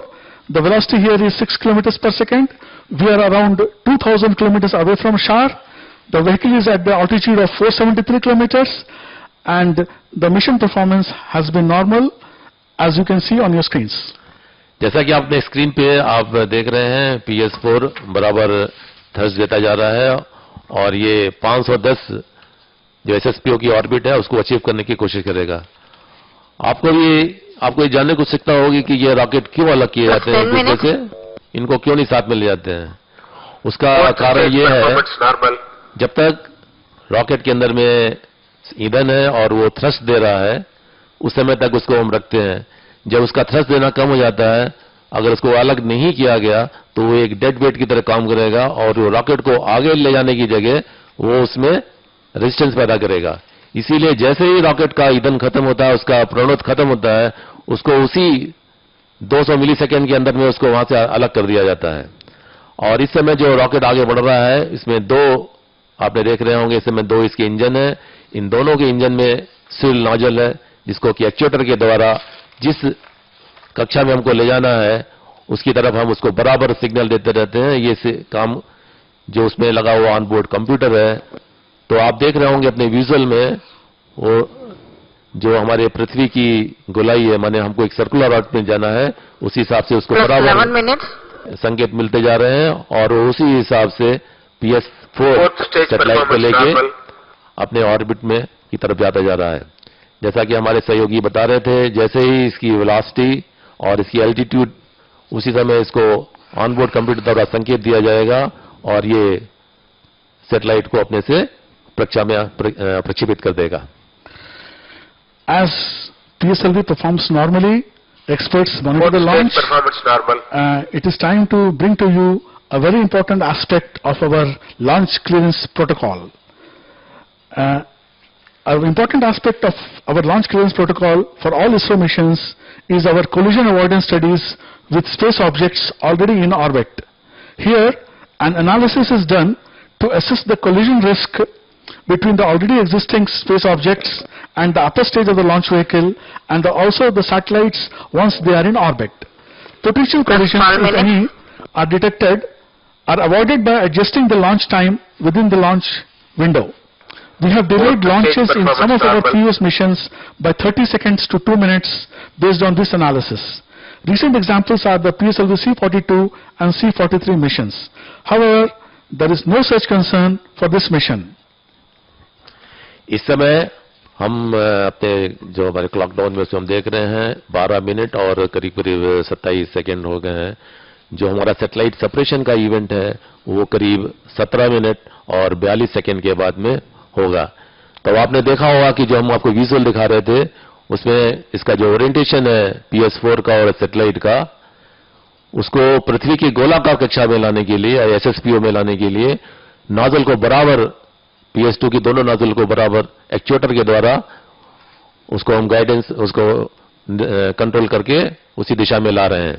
The velocity here is 6 kilometers per second. We are around 2,000 kilometers away from SHAR. The vehicle is at the altitude of 473 kilometers and the mission performance has been normal, as you can see on your screens. जैसा कि आपने screen पे आप देख रहे हैं PS4 बराबर thrust देता जा रहा है और ये 510 जो SSPO की ऑर्बिट है उसको अचीव करने की कोशिश करेगा। आपको ये जानने को सीखता होगी कि ये रॉकेट क्यों अलग किए जाते हैं दूसरे से, इनको क्यों नहीं साथ में ले जाते हैं। उसका कारण ये है, जब तक रॉकेट के अंदर में ईंधन है और वो थ्रस्ट दे रहा है, उस समय तक उसको हम रखते हैं। जब उसका थ्रस्ट देना कम हो जाता है, अगर उसको अलग नहीं किया गया तो वो एक डेड वेट की तरह काम करेगा और वो रॉकेट को आगे ले जाने की जगह वो उसमें रेजिस्टेंस पैदा करेगा। इसीलिए जैसे ही रॉकेट का ईंधन खत्म होता है, उसका प्रणोद खत्म होता है, उसको उसी 200 मिलीसेकंड के अंदर में उसको वहां से अलग कर दिया जाता है। और इस समय जो रॉकेट आगे बढ़ रहा है, इसमें दो आपने देख रहे होंगे, इस समय दो इसके इंजन है। इन दोनों के इंजन में स्विल नोजल है, जिसको कि एक्चुएटर के द्वारा जिस कक्षा में हमको ले जाना है उसकी तरफ हम उसको बराबर सिग्नल देते रहते हैं। ये काम जो उसमें लगा हुआ ऑन बोर्ड कंप्यूटर है। तो आप देख रहे होंगे अपने विजुअल में, वो जो हमारे पृथ्वी की गोलाई है, माने हमको एक सर्कुलर ऑर्बिट में जाना है, उसी हिसाब से उसको बराबर संकेत मिलते जा रहे हैं और उसी हिसाब से PS4 सैटेलाइट को लेके अपने ऑर्बिट में की तरफ जाता जा रहा है। जैसा कि हमारे सहयोगी बता रहे थे, जैसे ही इसकी वेलोसिटी और इसकी एल्टीट्यूड, उसी समय इसको ऑनबोर्ड कंप्यूटर द्वारा संकेत दिया जाएगा और ये सैटेलाइट को अपने से कक्षा में प्रक्षेपित कर देगा। As PSLV performs normally, experts monitor the launch. It is time to bring to you a very important aspect of our launch clearance protocol. An important aspect of our launch clearance protocol for all ISRO missions is our collision avoidance studies with space objects already in orbit. Here, an analysis is done to assess the collision risk between the already existing space objects and the upper stage of the launch vehicle and also the satellites once they are in orbit. Potential collisions, if any, are detected, are avoided by adjusting the launch time within the launch window. We have delayed launches in some of our previous missions by 30 seconds to 2 minutes based on this analysis. Recent examples are the PSLV-C42 and C43 missions. However, there is no such concern for this mission. इस समय हम अपने जो हमारे clock down में उसमें हम देख रहे हैं 12 मिनट और करीब करीब 27 सेकेंड हो गए हैं। जो हमारा सैटेलाइट सेपरेशन का इवेंट है वो करीब 17 मिनट और 42 सेकेंड के बाद में होगा। तो आपने देखा होगा कि जो हम आपको विजुअल दिखा रहे थे उसमें इसका जो ओरिएंटेशन है PS4 का और सैटेलाइट का, उसको पृथ्वी की गोलाकार कक्षा में लाने के लिए, SSPO में लाने के लिए नोजल को बराबर, PS2 की दोनों नोजल को बराबर एक्चुएटर के द्वारा उसको हम गाइडेंस, उसको कंट्रोल करके उसी दिशा में ला रहे हैं।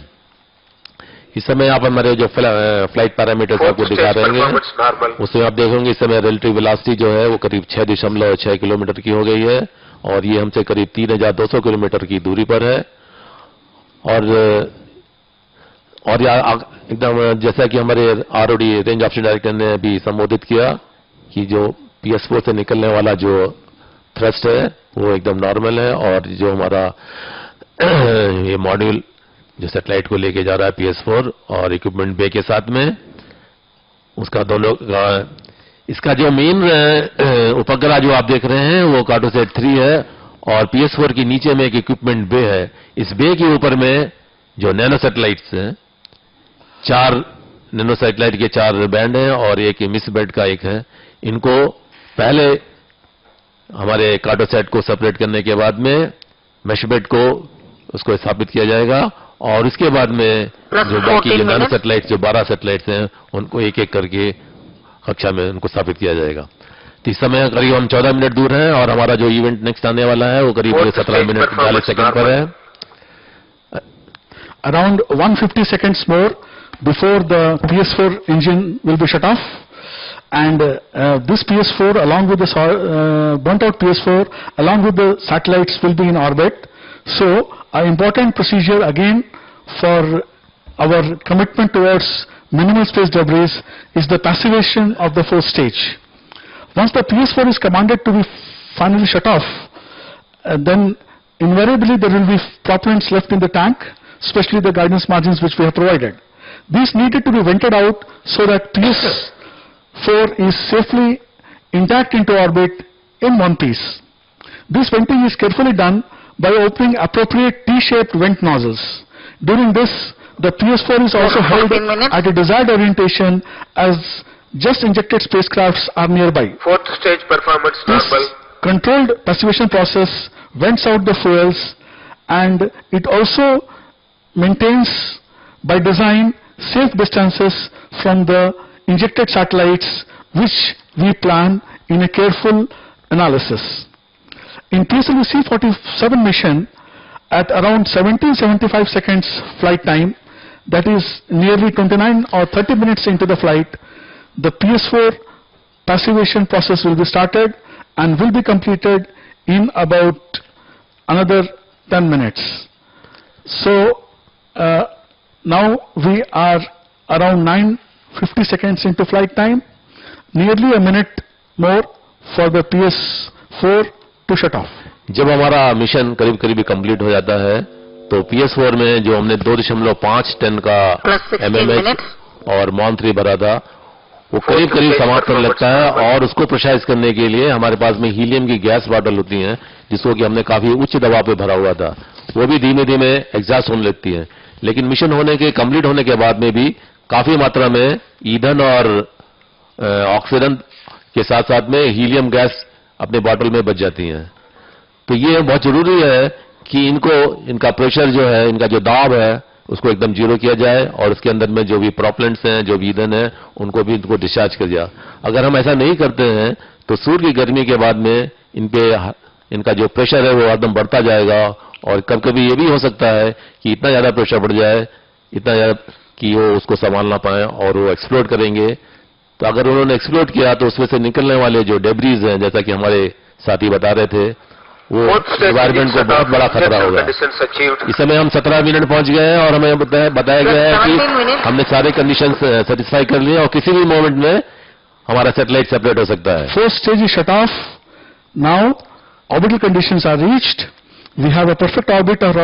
इस समय आप हमारे जो फ्लाइट पैरामीटर्स आपको दिखा रहे हैं, उसमें आप देखेंगे इस समय रिलेटिव वेलोसिटी जो है वो करीब 6.6 किलोमीटर की हो गई है और ये हमसे करीब 3200 किलोमीटर की दूरी पर है। और एकदम जैसा कि हमारे ROD रेंज ऑप्शन डायरेक्टर ने भी संबोधित किया कि जो PS4 से निकलने वाला जो थ्रस्ट है वो एकदम नॉर्मल है और जो हमारा ये मॉड्यूल जो सैटेलाइट को लेके जा रहा है PS4 और इक्विपमेंट बे के साथ में, उसका दोनों इसका जो मेन उपग्रह जो आप देख रहे हैं वो कार्टोसैट 3 है और PS4 के नीचे में एक इक्विपमेंट बे है। इस बे के ऊपर में जो नैनो सैटेलाइट्स हैं, 4 नैनो सैटेलाइट के 4 बैंड हैं और एक मिस बैंड का एक है। इनको पहले हमारे कार्टोसैट को सेपरेट करने के बाद में मैश बेड को उसको स्थापित किया जाएगा और उसके बाद में जो बाकी नैनो सैटेलाइट्स, जो 12 सैटेलाइट्स हैं, उनको एक एक करके कक्षा में उनको स्थापित किया जाएगा। तो इस समय करीब हम 14 मिनट दूर हैं और हमारा जो इवेंट नेक्स्ट आने वाला है वो करीब 17 मिनट 40 सेकंड पर है। Around 150 seconds more before the PS4 engine will be shut off, and this PS4 along with the burnt out PS4 along with the satellites will be in orbit. So an important procedure again for our commitment towards minimal space debris is the passivation of the fourth stage. Once the PS4 is commanded to be finally shut off, then invariably there will be propellants left in the tank, especially the guidance margins which we have provided. These needed to be vented out so that PS4 is safely intact into orbit in one piece. This venting is carefully done by opening appropriate T-shaped vent nozzles. During this, the PS4 is also held at a desired orientation as just injected spacecrafts are nearby. Fourth stage performance This normal. controlled passivation process vents out the fuels, and it also maintains by design safe distances from the injected satellites, which we plan in a careful analysis. In PSLV-C57 mission, at around 1775 seconds flight time, that is nearly 29 or 30 minutes into the flight, the PS4 passivation process will be started and will be completed in about another 10 minutes. So now we are around 950 seconds into flight time, nearly a minute more for the PS4 to shut off. जब हमारा mission करीब करीब complete हो जाता है तो PS4 में जो हमने 2.5 टन का MMH और मॉन 3 भरा था वो करीब करीब समाप्त होने लगता है, और उसको प्रेशराइज करने के लिए हमारे पास में हीलियम की गैस बॉटल होती है जिसको कि हमने काफी उच्च दबाव पे भरा हुआ था, वो भी धीमे धीमे एग्जॉस्ट होने लगती है। लेकिन मिशन होने के कंप्लीट होने के बाद में भी काफी मात्रा में ईंधन और ऑक्सीजन के साथ साथ में हीलियम गैस अपने बॉटल में बच जाती है। तो ये बहुत जरूरी है कि इनका प्रेशर जो है, इनका जो दाब है उसको एकदम जीरो किया जाए, और उसके अंदर में जो भी प्रोपेलेंट्स हैं, जो भी ईंधन है, उनको भी इनको डिस्चार्ज कर जाए। अगर हम ऐसा नहीं करते हैं तो सूर्य की गर्मी के बाद में इनका जो प्रेशर है वो एकदम बढ़ता जाएगा, और कभी कभी ये भी हो सकता है कि इतना ज्यादा प्रेशर बढ़ जाए, इतना ज्यादा कि वो उसको संभाल ना पाए और वो एक्सप्लोड करेंगे। तो अगर उन्होंने एक्सप्लोड किया तो उसमें से निकलने वाले जो डेब्रीज हैं, जैसा कि हमारे साथी बता रहे थे, वो एनवायरमेंट को बहुत बड़ा खतरा होगा। इस समय हम 17 मिनट पहुंच गए हैं और हमें बताया गया है कि हमने सारे कंडीशन सेटिस्फाई कर लिए और किसी भी मोमेंट में हमारा सैटेलाइट सेपरेट हो सकता है। First stage is shut off. Now orbital conditions are reached. We have a perfect orbit of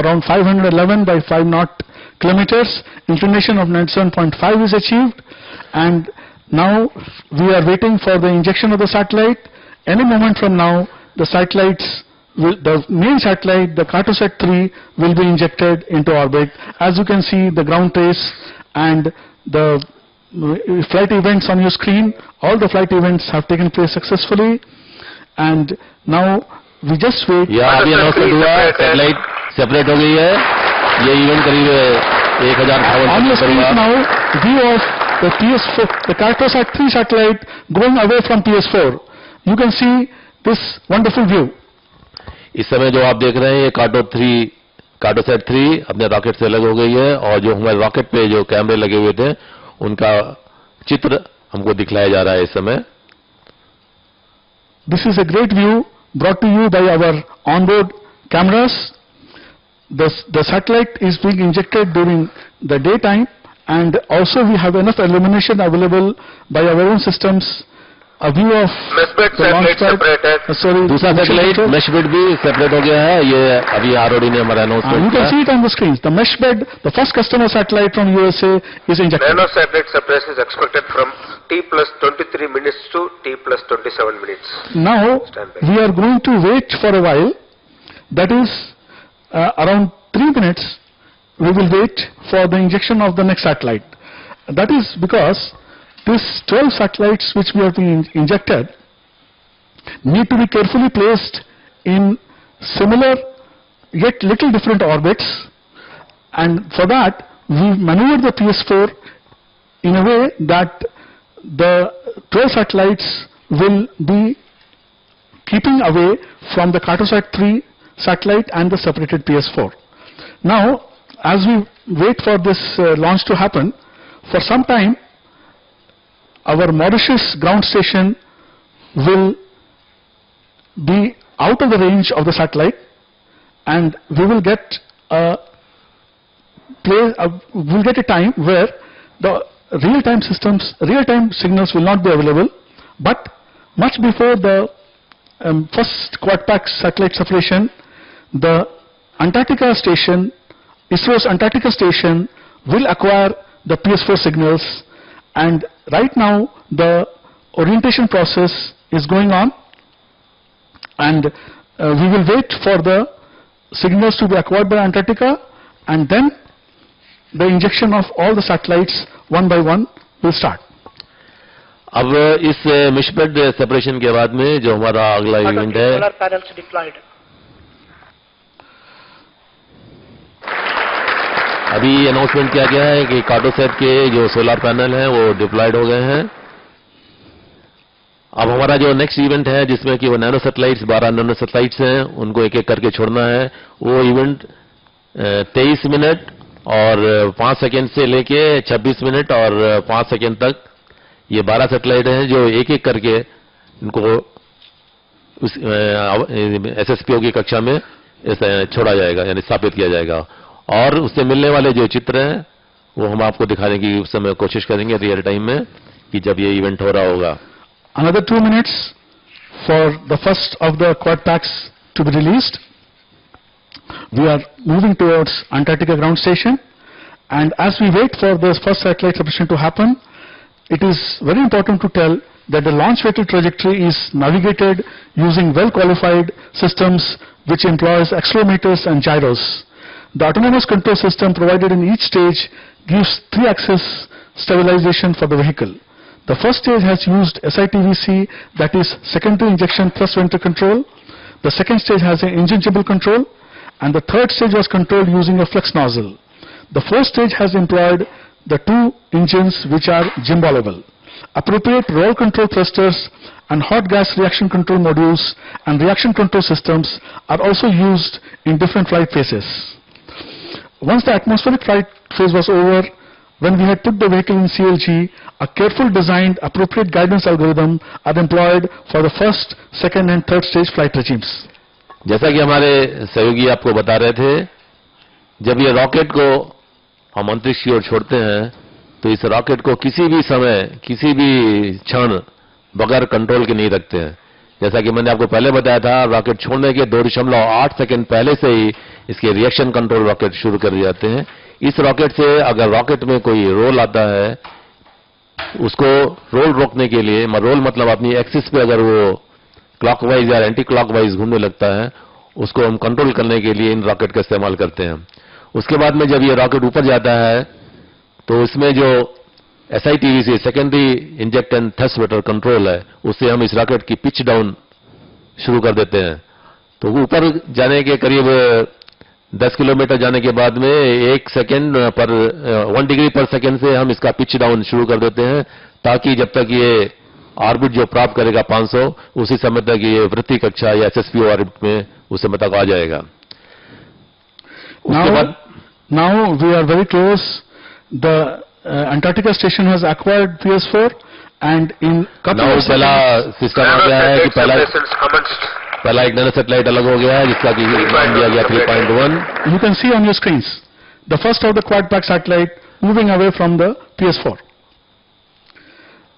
around 511 by 5 knot kilometers. Inclination of 97.5 is achieved, and now we are waiting for the injection of the satellite. Any moment from now, the main satellite, the Cartosat 3, will be injected into orbit. As you can see, the ground trace and the flight events on your screen, all the flight events have taken place successfully, and now we just wait. यहाँ अभी announcement हुआ, satellite separate हो गई है। ये event करीब 1058 On your screen now, view of the PS4, the Cartosat 3 satellite going away from PS4. You can see this wonderful view. इस समय जो आप देख रहे हैं ये कार्टोसैट 3 अपने रॉकेट से अलग हो गई है, और जो हमारे रॉकेट पे जो कैमरे लगे हुए थे उनका चित्र हमको दिखलाया जा रहा है इस समय। This is a great view brought to you by our onboard cameras. The satellite is being injected during the daytime, and also we have enough illumination available by our own systems. A view of the launch pad. दूसरा satellite mesh bed भी separate हो गया है, ये अभी ROD ने हमारा announcement You can see it on the screens. The mesh bed, the first customer satellite from USA is injected. Nano satellite separation is expected from T plus 23 minutes to T plus 27 minutes. Now we are going to wait for a while. That is around 3 minutes. We will wait for the injection of the next satellite. That is because these 12 satellites which we have been injected need to be carefully placed in similar yet little different orbits, and for that we maneuvered the PS4 in a way that the 12 satellites will be keeping away from the Cartosat 3 satellite and the separated PS4. Now, as we wait for this launch to happen, for some time our Mauritius ground station will be out of the range of the satellite, and we will get a time where the real-time signals will not be available, but much before the first quad-pack satellite separation, the Antarctica station, ISRO's Antarctica station, will acquire the PS4 signals, and right now the orientation process is going on, And we will wait for the signals to be acquired by Antarctica, and then the injection of all the satellites one by one will start. अब इस मिशबेड separation के बाद में जो हमारा अगला event है, solar panels deployed. अभी अनाउंसमेंट किया गया है कि कार्टोसैट के जो सोलर पैनल हैं वो डिप्लॉयड हो गए हैं. अब हमारा जो नेक्स्ट इवेंट है जिसमें कि वो नैनो सैटेलाइट्स 12 नैनो सैटेलाइट्स हैं, उनको एक एक करके छोड़ना है. वो इवेंट 23 मिनट और 5 सेकेंड से लेके 26 मिनट और 5 सेकेंड तक ये 12 सैटेलाइट हैं जो एक एक करके इनको उस एसएसपीओ की कक्षा में छोड़ा जाएगा, यानी स्थापित किया जाएगा. और उससे मिलने वाले जो चित्र हैं वो हम आपको दिखाने की उस समय कोशिश करेंगे रियल टाइम में कि जब ये इवेंट हो रहा होगा. Another 2 minutes for the first of the quad packs to be released. We are moving towards Antarctica ground station, and as we wait for the first satellite separation to happen, it is very important to tell that the launch vehicle trajectory is navigated using well-qualified systems which employs accelerometers and gyros. The autonomous control system provided in each stage gives 3-axis stabilization for the vehicle. The first stage has used SITVC, that is secondary injection thrust vector control. The second stage has an engine gimbal control, and the third stage was controlled using a flex nozzle. The fourth stage has employed the 2 engines which are gimballable. Appropriate roll control thrusters and hot gas reaction control modules and reaction control systems are also used in different flight phases. Once the atmospheric flight phase was over, when we had put the vehicle in CLG, a carefully designed appropriate guidance algorithm are employed for the first, second and third stage flight regimes. जैसा कि हमारे सहयोगी आपको बता रहे थे, जब ये रॉकेट को हम अंतरिक्ष की ओर छोड़ते हैं तो इस रॉकेट को किसी भी समय, किसी भी क्षण बगैर कंट्रोल के नहीं रखते हैं. जैसा कि मैंने आपको पहले बताया था, रॉकेट छोड़ने के 2.8 सेकंड पहले से ही इसके रिएक्शन कंट्रोल रॉकेट शुरू कर दिए जाते हैं. इस रॉकेट से अगर रॉकेट में कोई रोल आता है, उसको रोल रोकने के लिए, रोल मतलब अपनी एक्सिस पे अगर वो क्लॉकवाइज या एंटी क्लॉकवाइज घूमने लगता है, उसको हम कंट्रोल करने के लिए इन रॉकेट का इस्तेमाल करते हैं. उसके बाद में जब ये रॉकेट ऊपर जाता है तो इसमें जो SITVC secondary inject and thrust vector control है, उससे हम इस रॉकेट की पिच डाउन शुरू कर देते हैं. तो ऊपर जाने के करीब 10 किलोमीटर जाने के बाद में 1 सेकेंड पर 1 डिग्री पर सेकेंड से हम इसका पिच डाउन शुरू कर देते हैं, ताकि जब तक ये ऑर्बिट जो प्राप्त करेगा 500, उसी समय तक ये वृत्ति कक्षा या SSPO ऑर्बिट में उस समय तक आ जाएगा. उसके बाद now we are very close. The Antarctica station has acquired PS4, and in couple of पहला सिस्टम आ गया है कि पहला एक नैनो सैटेलाइट अलग हो गया है जिसका कि नाम दिया गया 3.1. You can see on your screens the first of the quad pack satellite moving away from the PS4.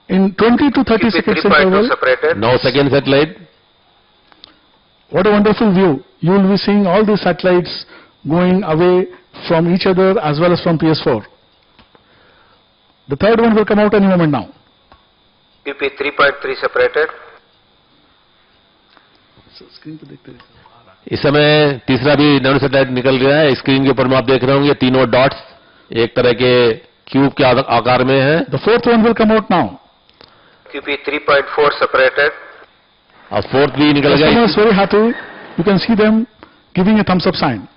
In 20 to 30 seconds interval, now second satellite. What a wonderful view. You will be seeing all these satellites going away from each other as well as from PS4. The third one will come out any moment now. PP 3.3 separated. इस समय तीसरा भी nano satellite निकल गया है. Screen के ऊपर में आप देख रहे होंगे तीनों डॉट्स एक तरह के क्यूब के आकार में है. The fourth one will come out now. QP 3.4 separated. और फोर्थ भी निकल गया. Customer is very happy. You can see them giving a thumbs up sign.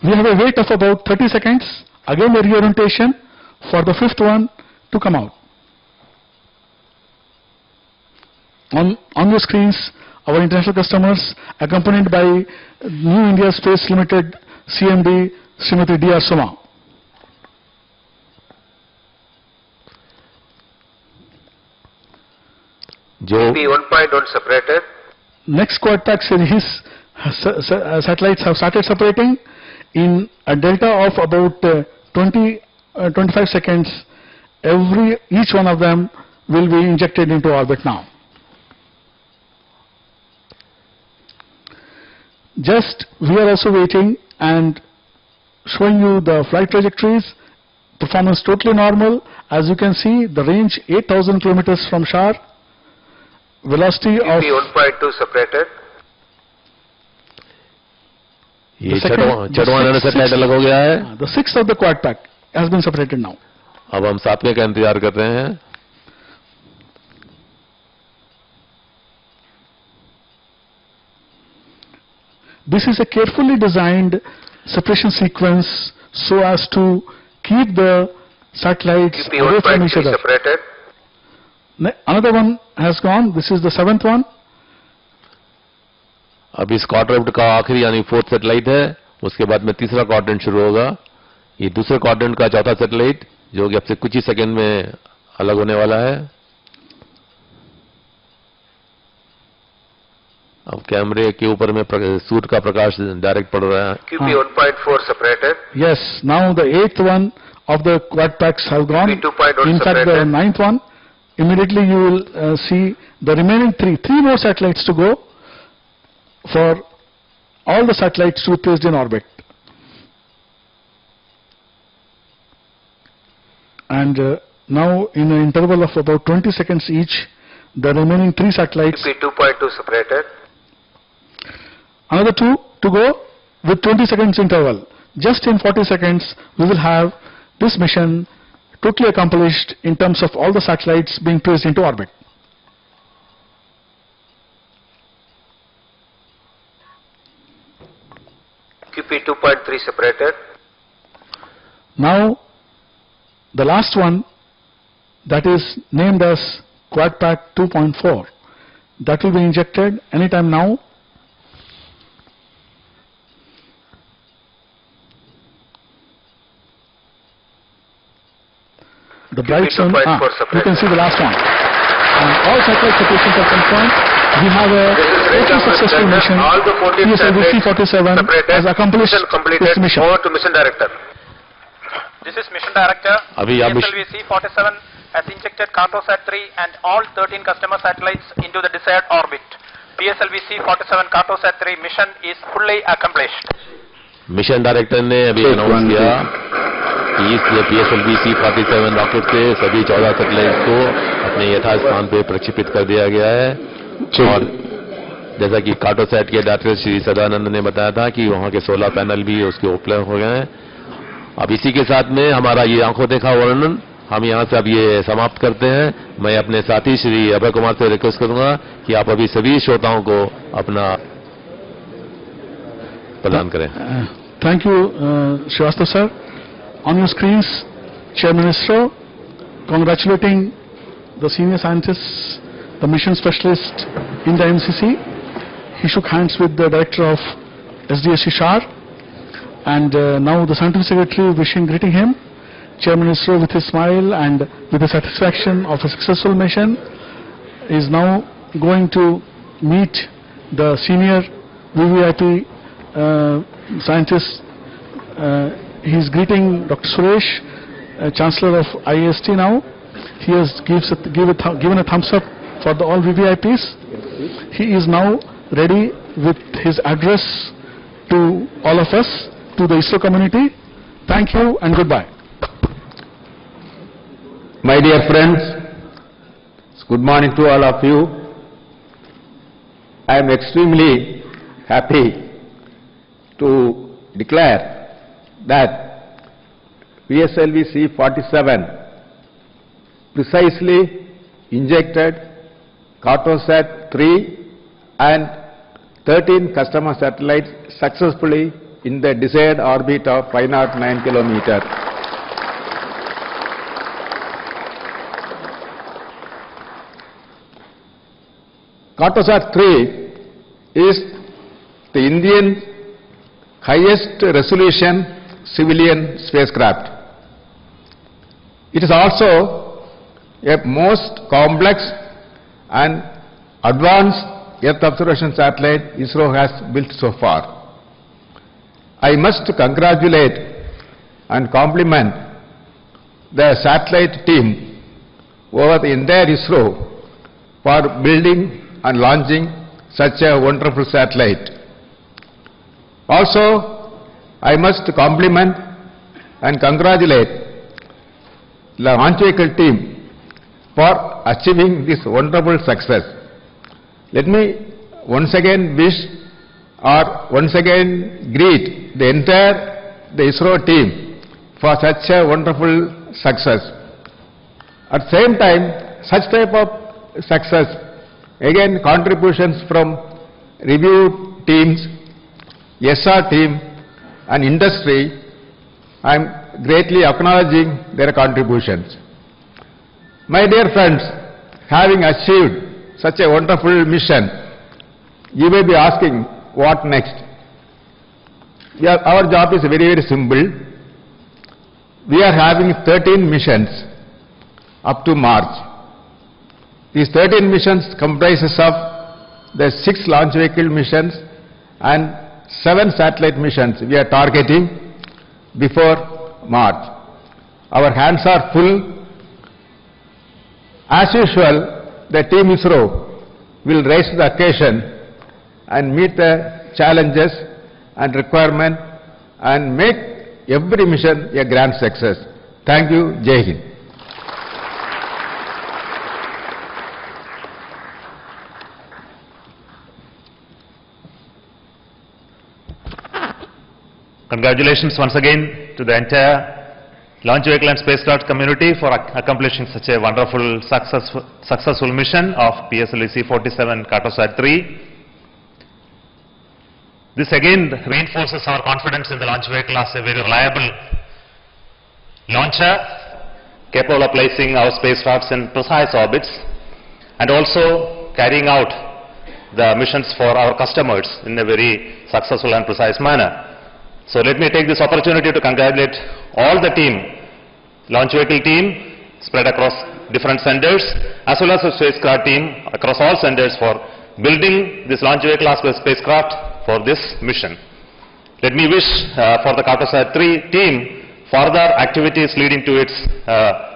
We have a wait of about 30 seconds. Again a reorientation for the fifth one to come out. On your screens, our international customers, accompanied by New India Space Limited CMD Srimati D.R. Suma. QP 1.1 separated. Next quad pack series satellites have started separating in a delta of about 25 seconds. Each one of them will be injected into orbit now. Just we are also waiting and showing you the flight trajectories. Performance totally normal. As you can see, the range 8,000 kilometers from SHAR. velocity of QP 1.2 separated. ये छठवां satellite अलग हो गया है. the sixth of the quad pack has been separated now. अब हम सातवें का इंतजार कर रहे हैं. This is a carefully designed separation sequence so as to keep the satellites QP away from 1.3 each other. separated. Another one has gone. This is the seventh one. अब इस क्वाड्रेंट का आखिरी यानी फोर्थ सैटेलाइट है. उसके बाद में तीसरा क्वाड्रेंट शुरू होगा. ये दूसरे क्वाड्रेंट का चौथा सैटेलाइट जो कि अब से कुछ ही सेकंड में अलग होने वाला है. अब कैमरे के ऊपर में सूट का प्रकाश डायरेक्ट पड़ रहा है. QP 1.4 separated. Yes, now the eighth one of the quad packs have gone. QP 2.1 In fact, the separated. ninth one. Immediately you will see the remaining three more satellites to go for all the satellites to be placed in orbit. And now in an interval of about 20 seconds each, the remaining three satellites, QP 2.2 separated. another two to go with 20 seconds interval. Just in 40 seconds, we will have this mission totally accomplished in terms of all the satellites being placed into orbit. QP 2.3 separated. Now, the last one, that is named as Quad Pack 2.4, that will be injected anytime now. The bright zone, you can see the last one. And all satellite separations are confirmed. We have a total successful mission. All the 14 PSLV-C57 has accomplished its mission. Over to mission director. This is mission director. अभी आप PSLV-C47 has injected Cartosat 3 and all 13 customer satellites into the desired orbit. PSLV-C47 Cartosat 3 mission is fully accomplished. Mission director ने अभी announce किया कि इस PSLV-C57 rocket से सभी 14 satellite को अपने यथास्थान पे प्रक्षेपित कर दिया गया है. और जैसा कि कार्टोसैट के डायरेक्टर श्री सदानंद ने बताया था कि वहां के 16 पैनल भी उसके उपलब्ध हो गए हैं. अब इसी के साथ में हमारा ये आंखों देखा वर्णन हम यहां से अब ये समाप्त करते हैं. मैं अपने साथी श्री अभय कुमार से रिक्वेस्ट करूंगा कि आप अभी सभी श्रोताओं को अपना प्रदान करें. Thank you, Srivastava sir. On your screens, Chairman ISRO congratulating the senior scientists, the mission specialist in the MCC. He shook hands with the director of SDSC SHAR, and now the scientific secretary greeting him. Chairman ISRO with his smile and with the satisfaction of a successful mission is now going to meet the senior VVIP scientist. He is greeting Dr. Suresh, Chancellor of IAST now. He has given a thumbs up for all VVIPs. He is now ready with his address to all of us, to the ISRO community. Thank you and goodbye. My dear friends, good morning to all of you. I am extremely happy to declare that PSLV-C47 precisely injected Cartosat 3 and 13 customer satellites successfully in the desired orbit of 509 kilometers. Cartosat 3 is the Indian highest resolution civilian spacecraft. It is also a most complex and advanced Earth observation satellite ISRO has built so far. I must congratulate and compliment the satellite team over the entire ISRO for building and launching such a wonderful satellite. Also, I must compliment and congratulate the launch vehicle team for achieving this wonderful success. Let me once again wish or once again greet the entire ISRO team for such a wonderful success. At the same time, such type of success, again contributions from review teams, SHAR team and industry, I am greatly acknowledging their contributions. My dear friends, having achieved such a wonderful mission, you may be asking, what next? Our job is very, very simple. We are having 13 missions up to March. These 13 missions comprises of the 6 launch vehicle missions and 7 satellite missions we are targeting before March. Our hands are full. As usual, the team ISRO will rise to the occasion and meet the challenges and requirement and make every mission a grand success. Thank you. Jai Hind. Congratulations once again to the entire launch vehicle and spacecraft community for accomplishing such a wonderful, successful mission of PSLV-C57 Cartosat-3. This again reinforces our confidence in the launch vehicle as a very reliable launcher, capable of placing our spacecrafts in precise orbits and also carrying out the missions for our customers in a very successful and precise manner. So let me take this opportunity to congratulate all the team, launch vehicle team spread across different centers, as well as the spacecraft team across all centers for building this launch vehicle as well as spacecraft for this mission. Let me wish for the Cartosat-3 team further activities leading to its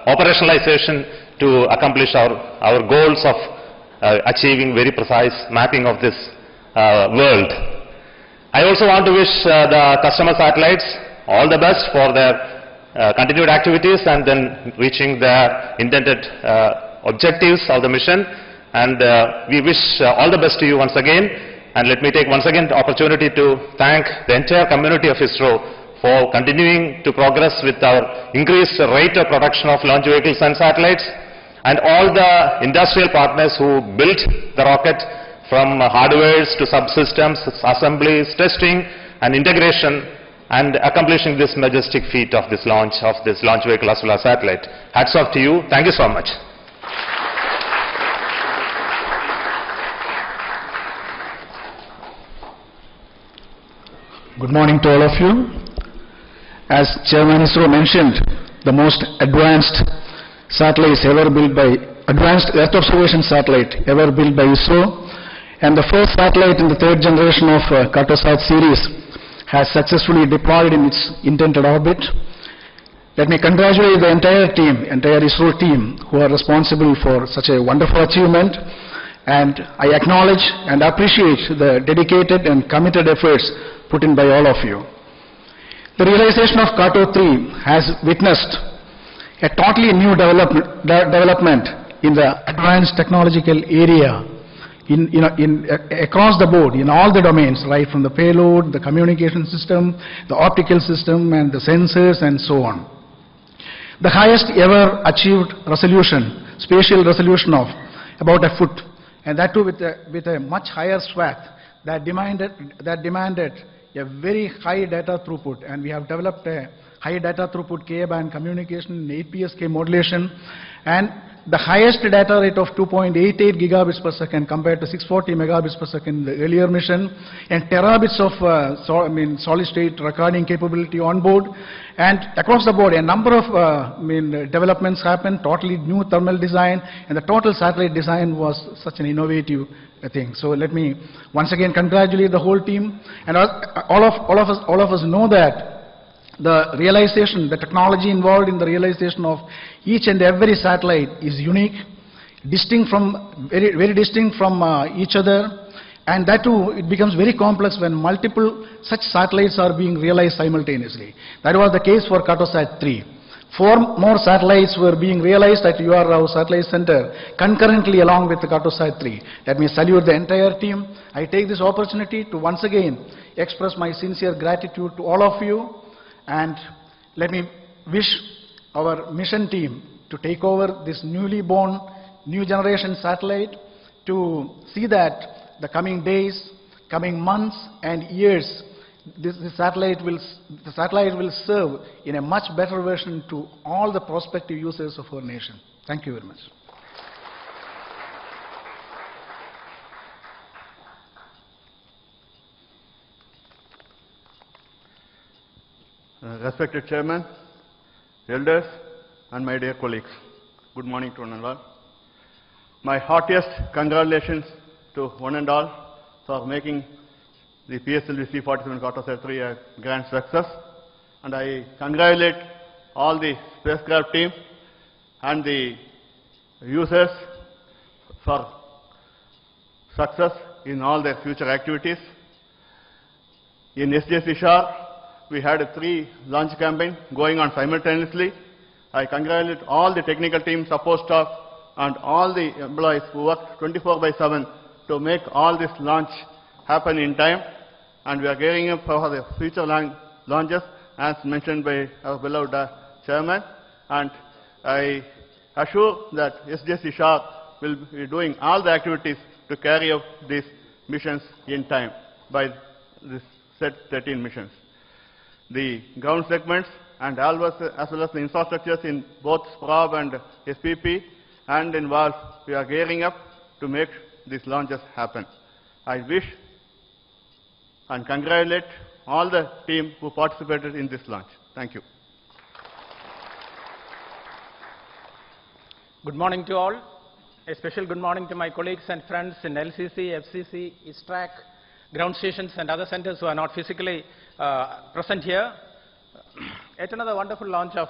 operationalization to accomplish our goals of achieving very precise mapping of this world. I also want to wish the customer satellites all the best for their continued activities and then reaching their intended objectives of the mission. And we wish all the best to you once again. And let me take once again the opportunity to thank the entire community of ISRO for continuing to progress with our increased rate of production of launch vehicles and satellites, and all the industrial partners who built the rocket, from hardwares to subsystems, assemblies, testing and integration, and accomplishing this majestic feat of this launch vehicle as well as satellite. Hats off to you. Thank you so much. Good morning to all of you. As Chairman ISRO mentioned, the most advanced satellites ever built by, advanced Earth observation satellite ever built by ISRO, and the first satellite in the 3rd generation of Cartosat series has successfully deployed in its intended orbit. Let me congratulate the entire team, entire ISRO team, who are responsible for such a wonderful achievement, and I acknowledge and appreciate the dedicated and committed efforts put in by all of you. The realization of Carto-3 has witnessed a totally new development in the advanced technological area across the board, in all the domains, right from the payload, the communication system, the optical system, and the sensors, and so on. The highest ever achieved resolution, spatial resolution of about a foot, and that too with a much higher swath that demanded a very high data throughput, and we have developed a high data throughput Ka-band communication in 8PSK modulation, and the highest data rate of 2.88 gigabits per second compared to 640 megabits per second in the earlier mission, and terabits of solid state recording capability on board, and across the board a number of developments happened, totally new thermal design, and the total satellite design was such an innovative thing. So let me once again congratulate the whole team, and all of us know that the realization, the technology involved in the realization of each and every satellite is unique, distinct from, very distinct from each other, and that too, it becomes very complex when multiple such satellites are being realized simultaneously. That was the case for Cartosat 3. 4 more satellites were being realized at UR Satellite Center concurrently along with the Cartosat-3. Let me salute the entire team. I take this opportunity to once again express my sincere gratitude to all of you, and let me wish our mission team to take over this newly born, new generation satellite, to see that the coming days, coming months and years, the satellite will serve in a much better version to all the prospective users of our nation. Thank you very much. Respected Chairman, elders and my dear colleagues, good morning to one and all. My heartiest congratulations to one and all for making the PSLV-C57 Cartosat-3 a grand success, and I congratulate all the spacecraft team and the users for success in all their future activities. In SDSC SHAR, we had a 3 launch campaign going on simultaneously. I congratulate all the technical team, support staff, and all the employees who worked 24/7 to make all this launch happen in time. And we are gearing up for the future launches as mentioned by our beloved Chairman. And I assure that SDSC SHAR will be doing all the activities to carry out these missions in time by this set 13 missions. The ground segments and as well as the infrastructures in both SPROB and SPP and in VALS, we are gearing up to make these launches happen. I wish and congratulate all the team who participated in this launch. Thank you. Good morning to all. A special good morning to my colleagues and friends in LCC, FCC, ISTRAC, ground stations and other centers who are not physically present here. Yet another wonderful launch of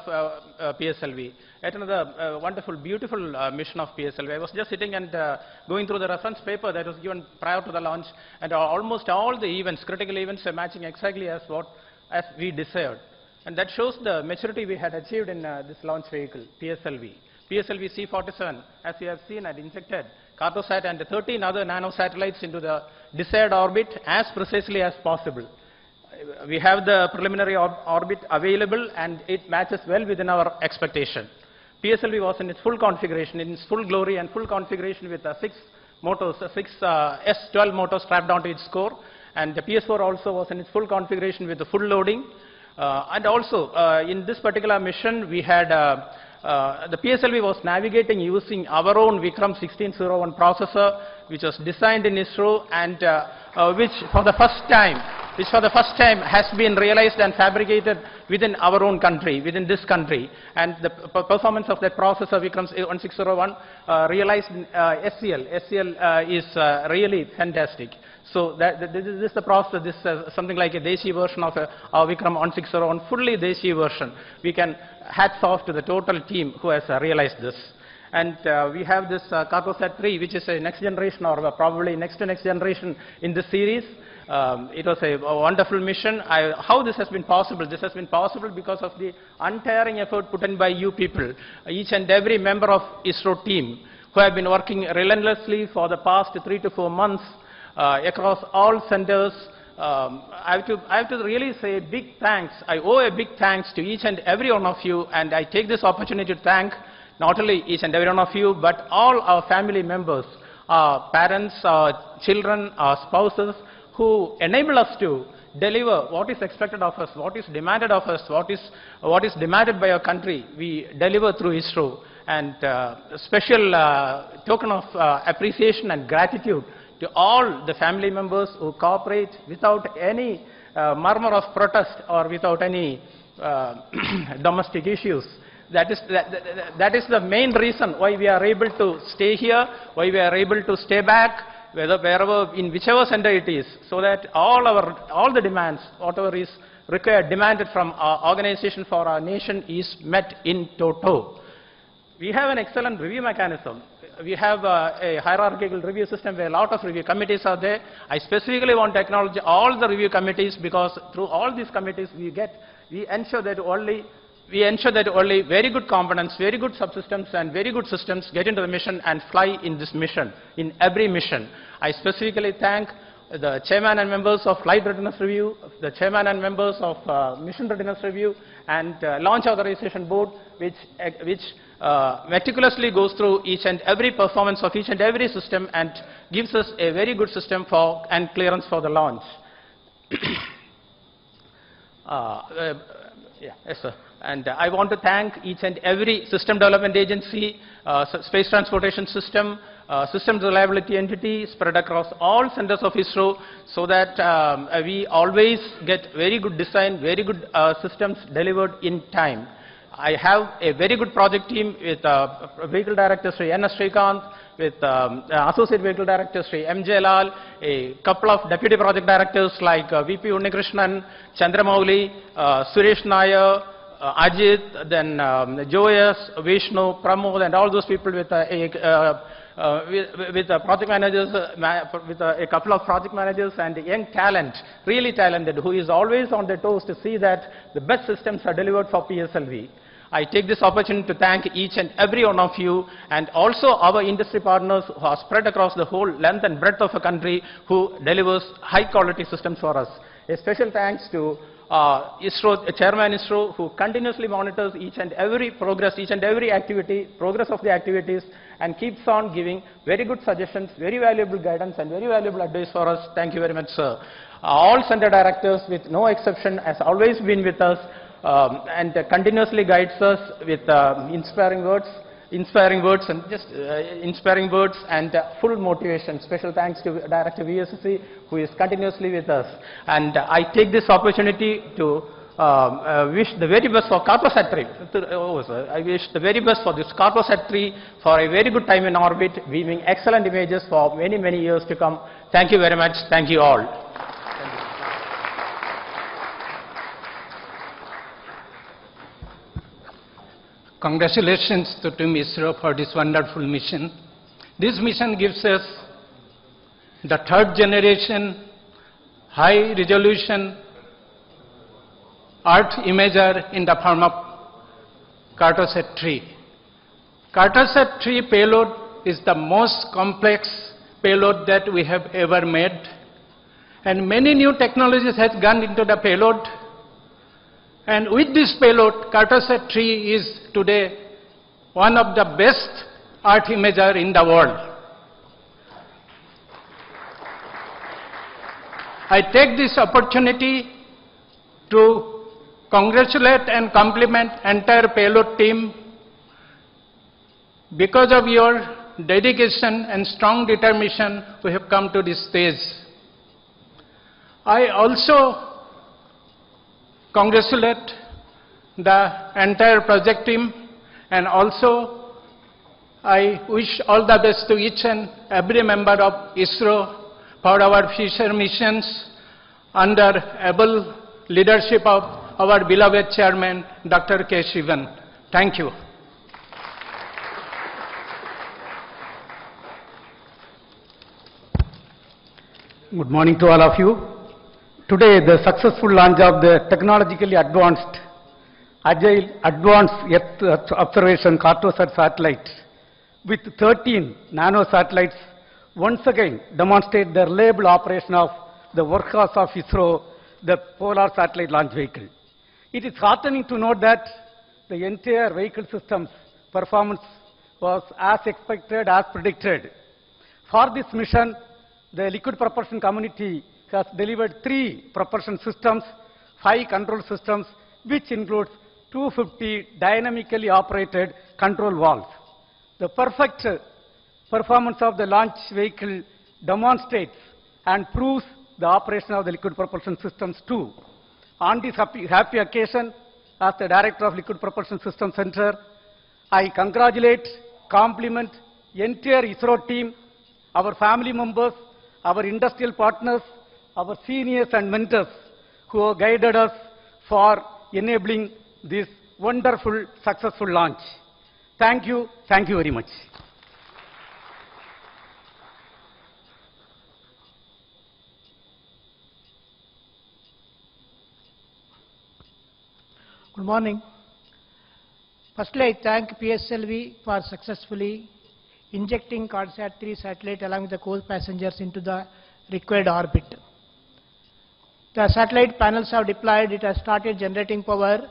PSLV. Yet another wonderful, beautiful mission of PSLV. I was just sitting and going through the reference paper that was given prior to the launch, and almost all the events, critical events, are matching exactly as we desired. And that shows the maturity we had achieved in this launch vehicle, PSLV. PSLV-C57, as you have seen, had injected Cartosat and 13 other nanosatellites into the desired orbit as precisely as possible. We have the preliminary orbit available, and it matches well within our expectation. PSLV was in its full configuration, in its full glory and full configuration with 6 motors, 6 S12 motors strapped onto its core, and the PS4 also was in its full configuration with the full loading. And also, in this particular mission, we had the PSLV was navigating using our own Vikram 1601 processor, which was designed in ISRO and which for the first time has been realized and fabricated within our own country, within this country. And the performance of that processor, Vikram 1601, realized in SCL. SCL is really fantastic. So this is the process. This is something like a Deshi version of our Vikram 1601, fully Deshi version. We can hats off to the total team who has realized this. And we have this Cartosat-3, which is a next generation or probably next to next generation in this series. It was a wonderful mission. How this has been possible? This has been possible because of the untiring effort put in by you people, each and every member of ISRO team, who have been working relentlessly for the past 3 to 4 months across all centers. I have to really say a big thanks. I owe a big thanks to each and every one of you, and I take this opportunity to thank not only each and every one of you, but all our family members, our parents, our children, our spouses, who enable us to deliver what is expected of us, what is demanded of us, what is demanded by our country. We deliver through ISRO. And special token of appreciation and gratitude to all the family members who cooperate without any murmur of protest or without any domestic issues. That is the main reason why we are able to stay here, why we are able to stay back, wherever, in whichever center it is, so that all the demands, whatever is required, demanded from our organization for our nation is met in toto. We have an excellent review mechanism. We have a hierarchical review system where a lot of review committees are there. I specifically want to acknowledge all the review committees, because through all these committees we ensure that only we ensure that only very good components, very good subsystems and very good systems get into the mission and fly in this mission, in every mission. I specifically thank the chairman and members of Flight Readiness Review, the chairman and members of Mission Readiness Review and Launch Authorization Board, which meticulously goes through each and every performance of each and every system and gives us a very good system for and clearance for the launch. Yes, sir. And I want to thank each and every system development agency, space transportation system, systems reliability entity spread across all centers of ISRO, so that we always get very good design, very good systems delivered in time. I have a very good project team with Vehicle Director Sri N. S. Srikanth, with Associate Vehicle Director Sri M. J. Lal, a couple of Deputy Project Directors like VP Unnikrishnan, Chandramouli, Suresh Nair, Ajit, then Joyas, Vishnu, Pramod, and all those people with project managers, with a couple of project managers and young talent, really talented, who is always on their toes to see that the best systems are delivered for PSLV. I take this opportunity to thank each and every one of you, and also our industry partners who are spread across the whole length and breadth of the country, who delivers high quality systems for us. A special thanks to ISRO, Chairman ISRO, who continuously monitors each and every progress, each and every activity, progress of the activities, and keeps on giving very good suggestions, very valuable guidance, and very valuable advice for us. Thank you very much, sir. All center directors, with no exception, has always been with us and continuously guides us with inspiring words and full motivation. Special thanks to Director VSC, who is continuously with us. And I take this opportunity to wish the very best for Cartosat 3. I wish the very best for this Cartosat 3 for a very good time in orbit, beaming excellent images for many, many years to come. Thank you very much. Thank you all. Congratulations to Team ISRO for this wonderful mission. This mission gives us the third generation, high resolution Earth imager in the form of Cartosat 3. Cartosat 3 payload is the most complex payload that we have ever made, and many new technologies have gone into the payload. And with this payload, Cartosat 3 is today one of the best Earth imager in the world. I take this opportunity to congratulate and compliment entire payload team. Because of your dedication and strong determination, we have come to this stage. I also congratulate the entire project team, and also I wish all the best to each and every member of ISRO for our future missions under able leadership of our beloved chairman, Dr. K. Shivan. Thank you. Good morning to all of you. Today, the successful launch of the technologically advanced, agile, advanced Earth observation Cartosat satellite with 13 nano satellites once again demonstrate the reliable operation of the workhorse of ISRO, the Polar Satellite Launch Vehicle. It is heartening to note that the entire vehicle system's performance was as expected, as predicted. For this mission, the liquid propulsion community has delivered 3 propulsion systems, 5 control systems, which includes 250 dynamically operated control valves. The perfect performance of the launch vehicle demonstrates and proves the operation of the liquid propulsion systems too. On this happy occasion, as the Director of Liquid Propulsion System Center, I congratulate, compliment entire ISRO team, our family members, our industrial partners, our seniors and mentors who have guided us for enabling this wonderful, successful launch. Thank you very much. Good morning. Firstly, I thank PSLV for successfully injecting Cartosat-3 satellite along with the core passengers into the required orbit. The satellite panels have deployed, it has started generating power.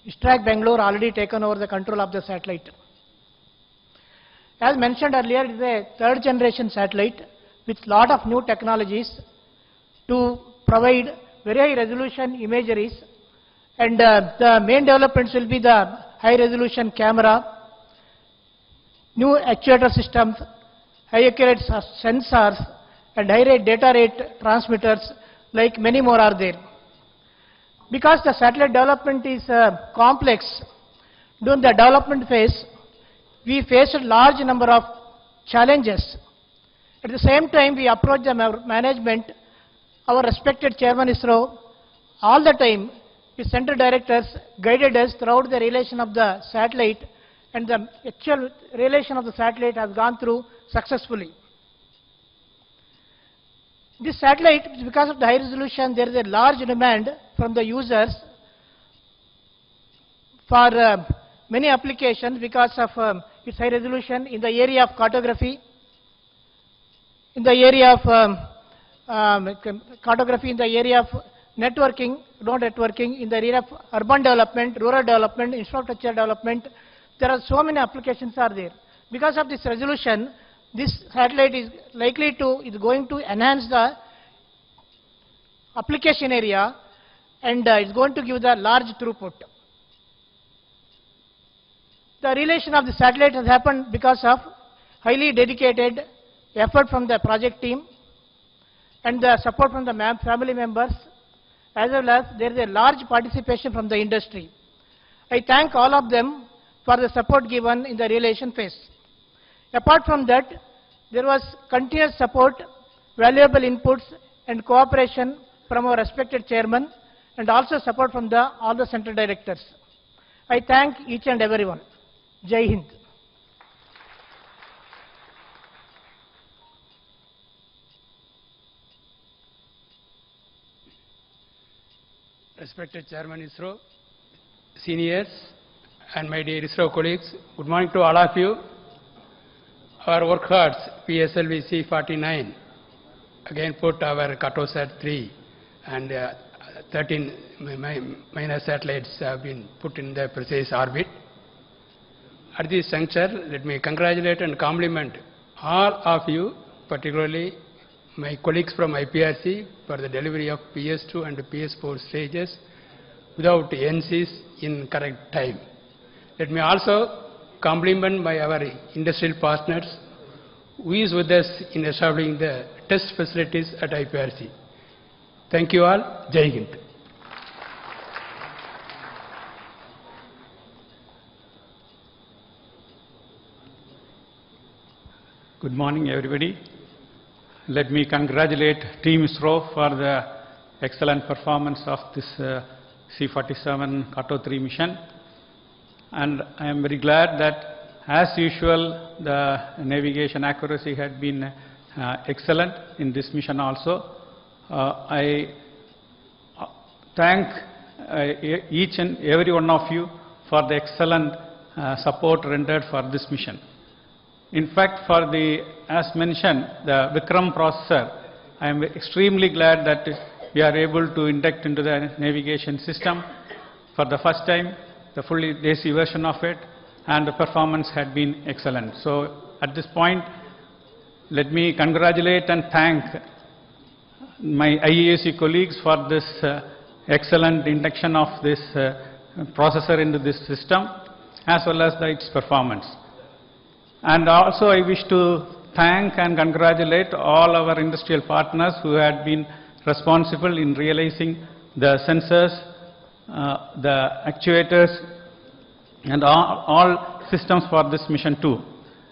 ISTRAC Bangalore already taken over the control of the satellite. As mentioned earlier, it is a third generation satellite with lot of new technologies to provide very high resolution imageries, and the main developments will be the high resolution camera, new actuator systems, high accurate sensors, and high rate data rate transmitters, like many more are there. Because the satellite development is complex, during the development phase, we faced a large number of challenges. At the same time, we approached the management, our respected Chairman ISRO, all the time, the center directors guided us throughout the realization of the satellite, and the actual realization of the satellite has gone through successfully. This satellite, because of the high resolution, there is a large demand from the users for many applications because of its high resolution in the area of cartography, in the area of networking, road networking, in the area of urban development, rural development, infrastructure development. There are so many applications are there. Because of this resolution, this satellite is going to enhance the application area, and it's going to give the large throughput. The realization of the satellite has happened because of highly dedicated effort from the project team and the support from the family members, as well as there is a large participation from the industry. I thank all of them for the support given in the realization phase. Apart from that, there was continuous support, valuable inputs and cooperation from our respected chairman, and also support from all the center directors. I thank each and everyone. Jai Hind. Respected Chairman ISRO, seniors, and my dear ISRO colleagues, good morning to all of you. Our workhorse PSLV-C59 again put our Cartosat-3 and 13 minor satellites have been put in the precise orbit. At this juncture, let me congratulate and compliment all of you, particularly my colleagues from IPRC, for the delivery of PS2 and PS4 stages without NCs in correct time. Let me also compliment our industrial partners who is with us in establishing the test facilities at IPRC. Thank you all. Jai Hind. Good morning, everybody. Let me congratulate Team ISRO for the excellent performance of this C-47 Carto-3 mission. And I am very glad that, as usual, the navigation accuracy had been excellent in this mission also. I thank each and every one of you for the excellent support rendered for this mission. In fact, as mentioned, the Vikram processor, I am extremely glad that we are able to induct into the navigation system for the first time, the fully Desi version of it, and the performance had been excellent. So at this point, let me congratulate and thank my IAC colleagues for this excellent induction of this processor into this system, as well as its performance. And also I wish to thank and congratulate all our industrial partners who had been responsible in realizing the sensors, the actuators, and all systems for this mission too.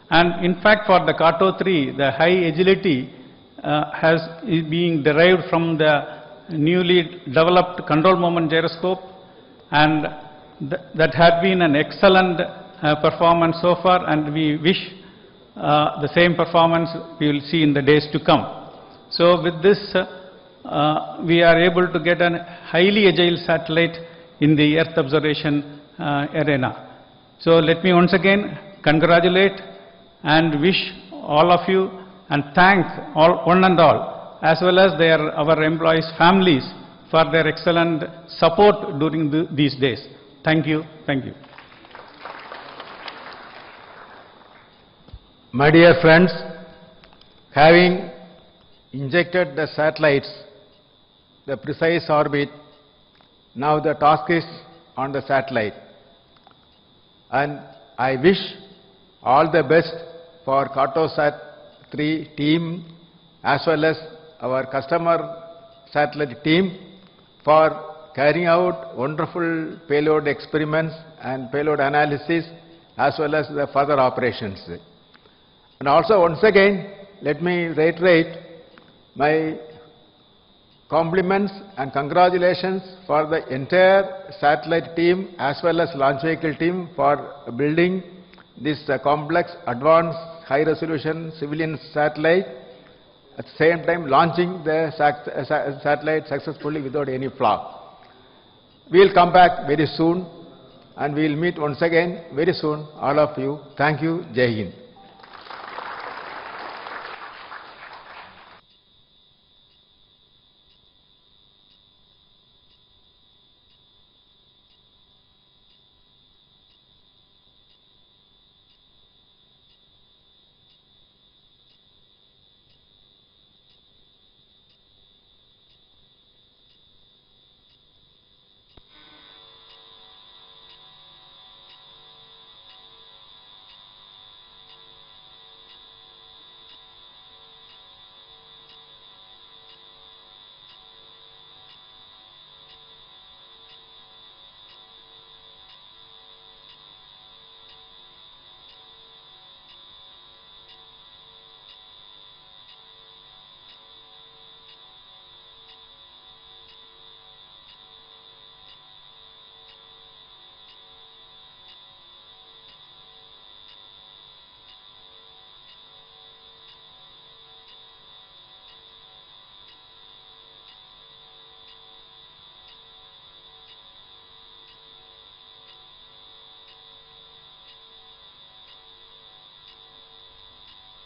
And in fact, for the Carto-3, the high agility is being derived from the newly developed control moment gyroscope, and that had been an excellent performance so far, and we wish the same performance we will see in the days to come. So with this, we are able to get a highly agile satellite in the Earth observation arena. So let me once again congratulate and wish all of you and thank one and all, as well as our employees' families for their excellent support during these days. Thank you. Thank you. My dear friends, having injected the satellites, the precise orbit, now the task is on the satellite. And I wish all the best for Cartosat-3 team as well as our customer satellite team for carrying out wonderful payload experiments and payload analysis as well as the further operations. And also once again, let me reiterate my compliments and congratulations for the entire satellite team as well as launch vehicle team for building this complex, advanced, high-resolution civilian satellite, at the same time launching the satellite successfully without any flaw. We will come back very soon and we will meet once again very soon, all of you. Thank you. Jai Hind.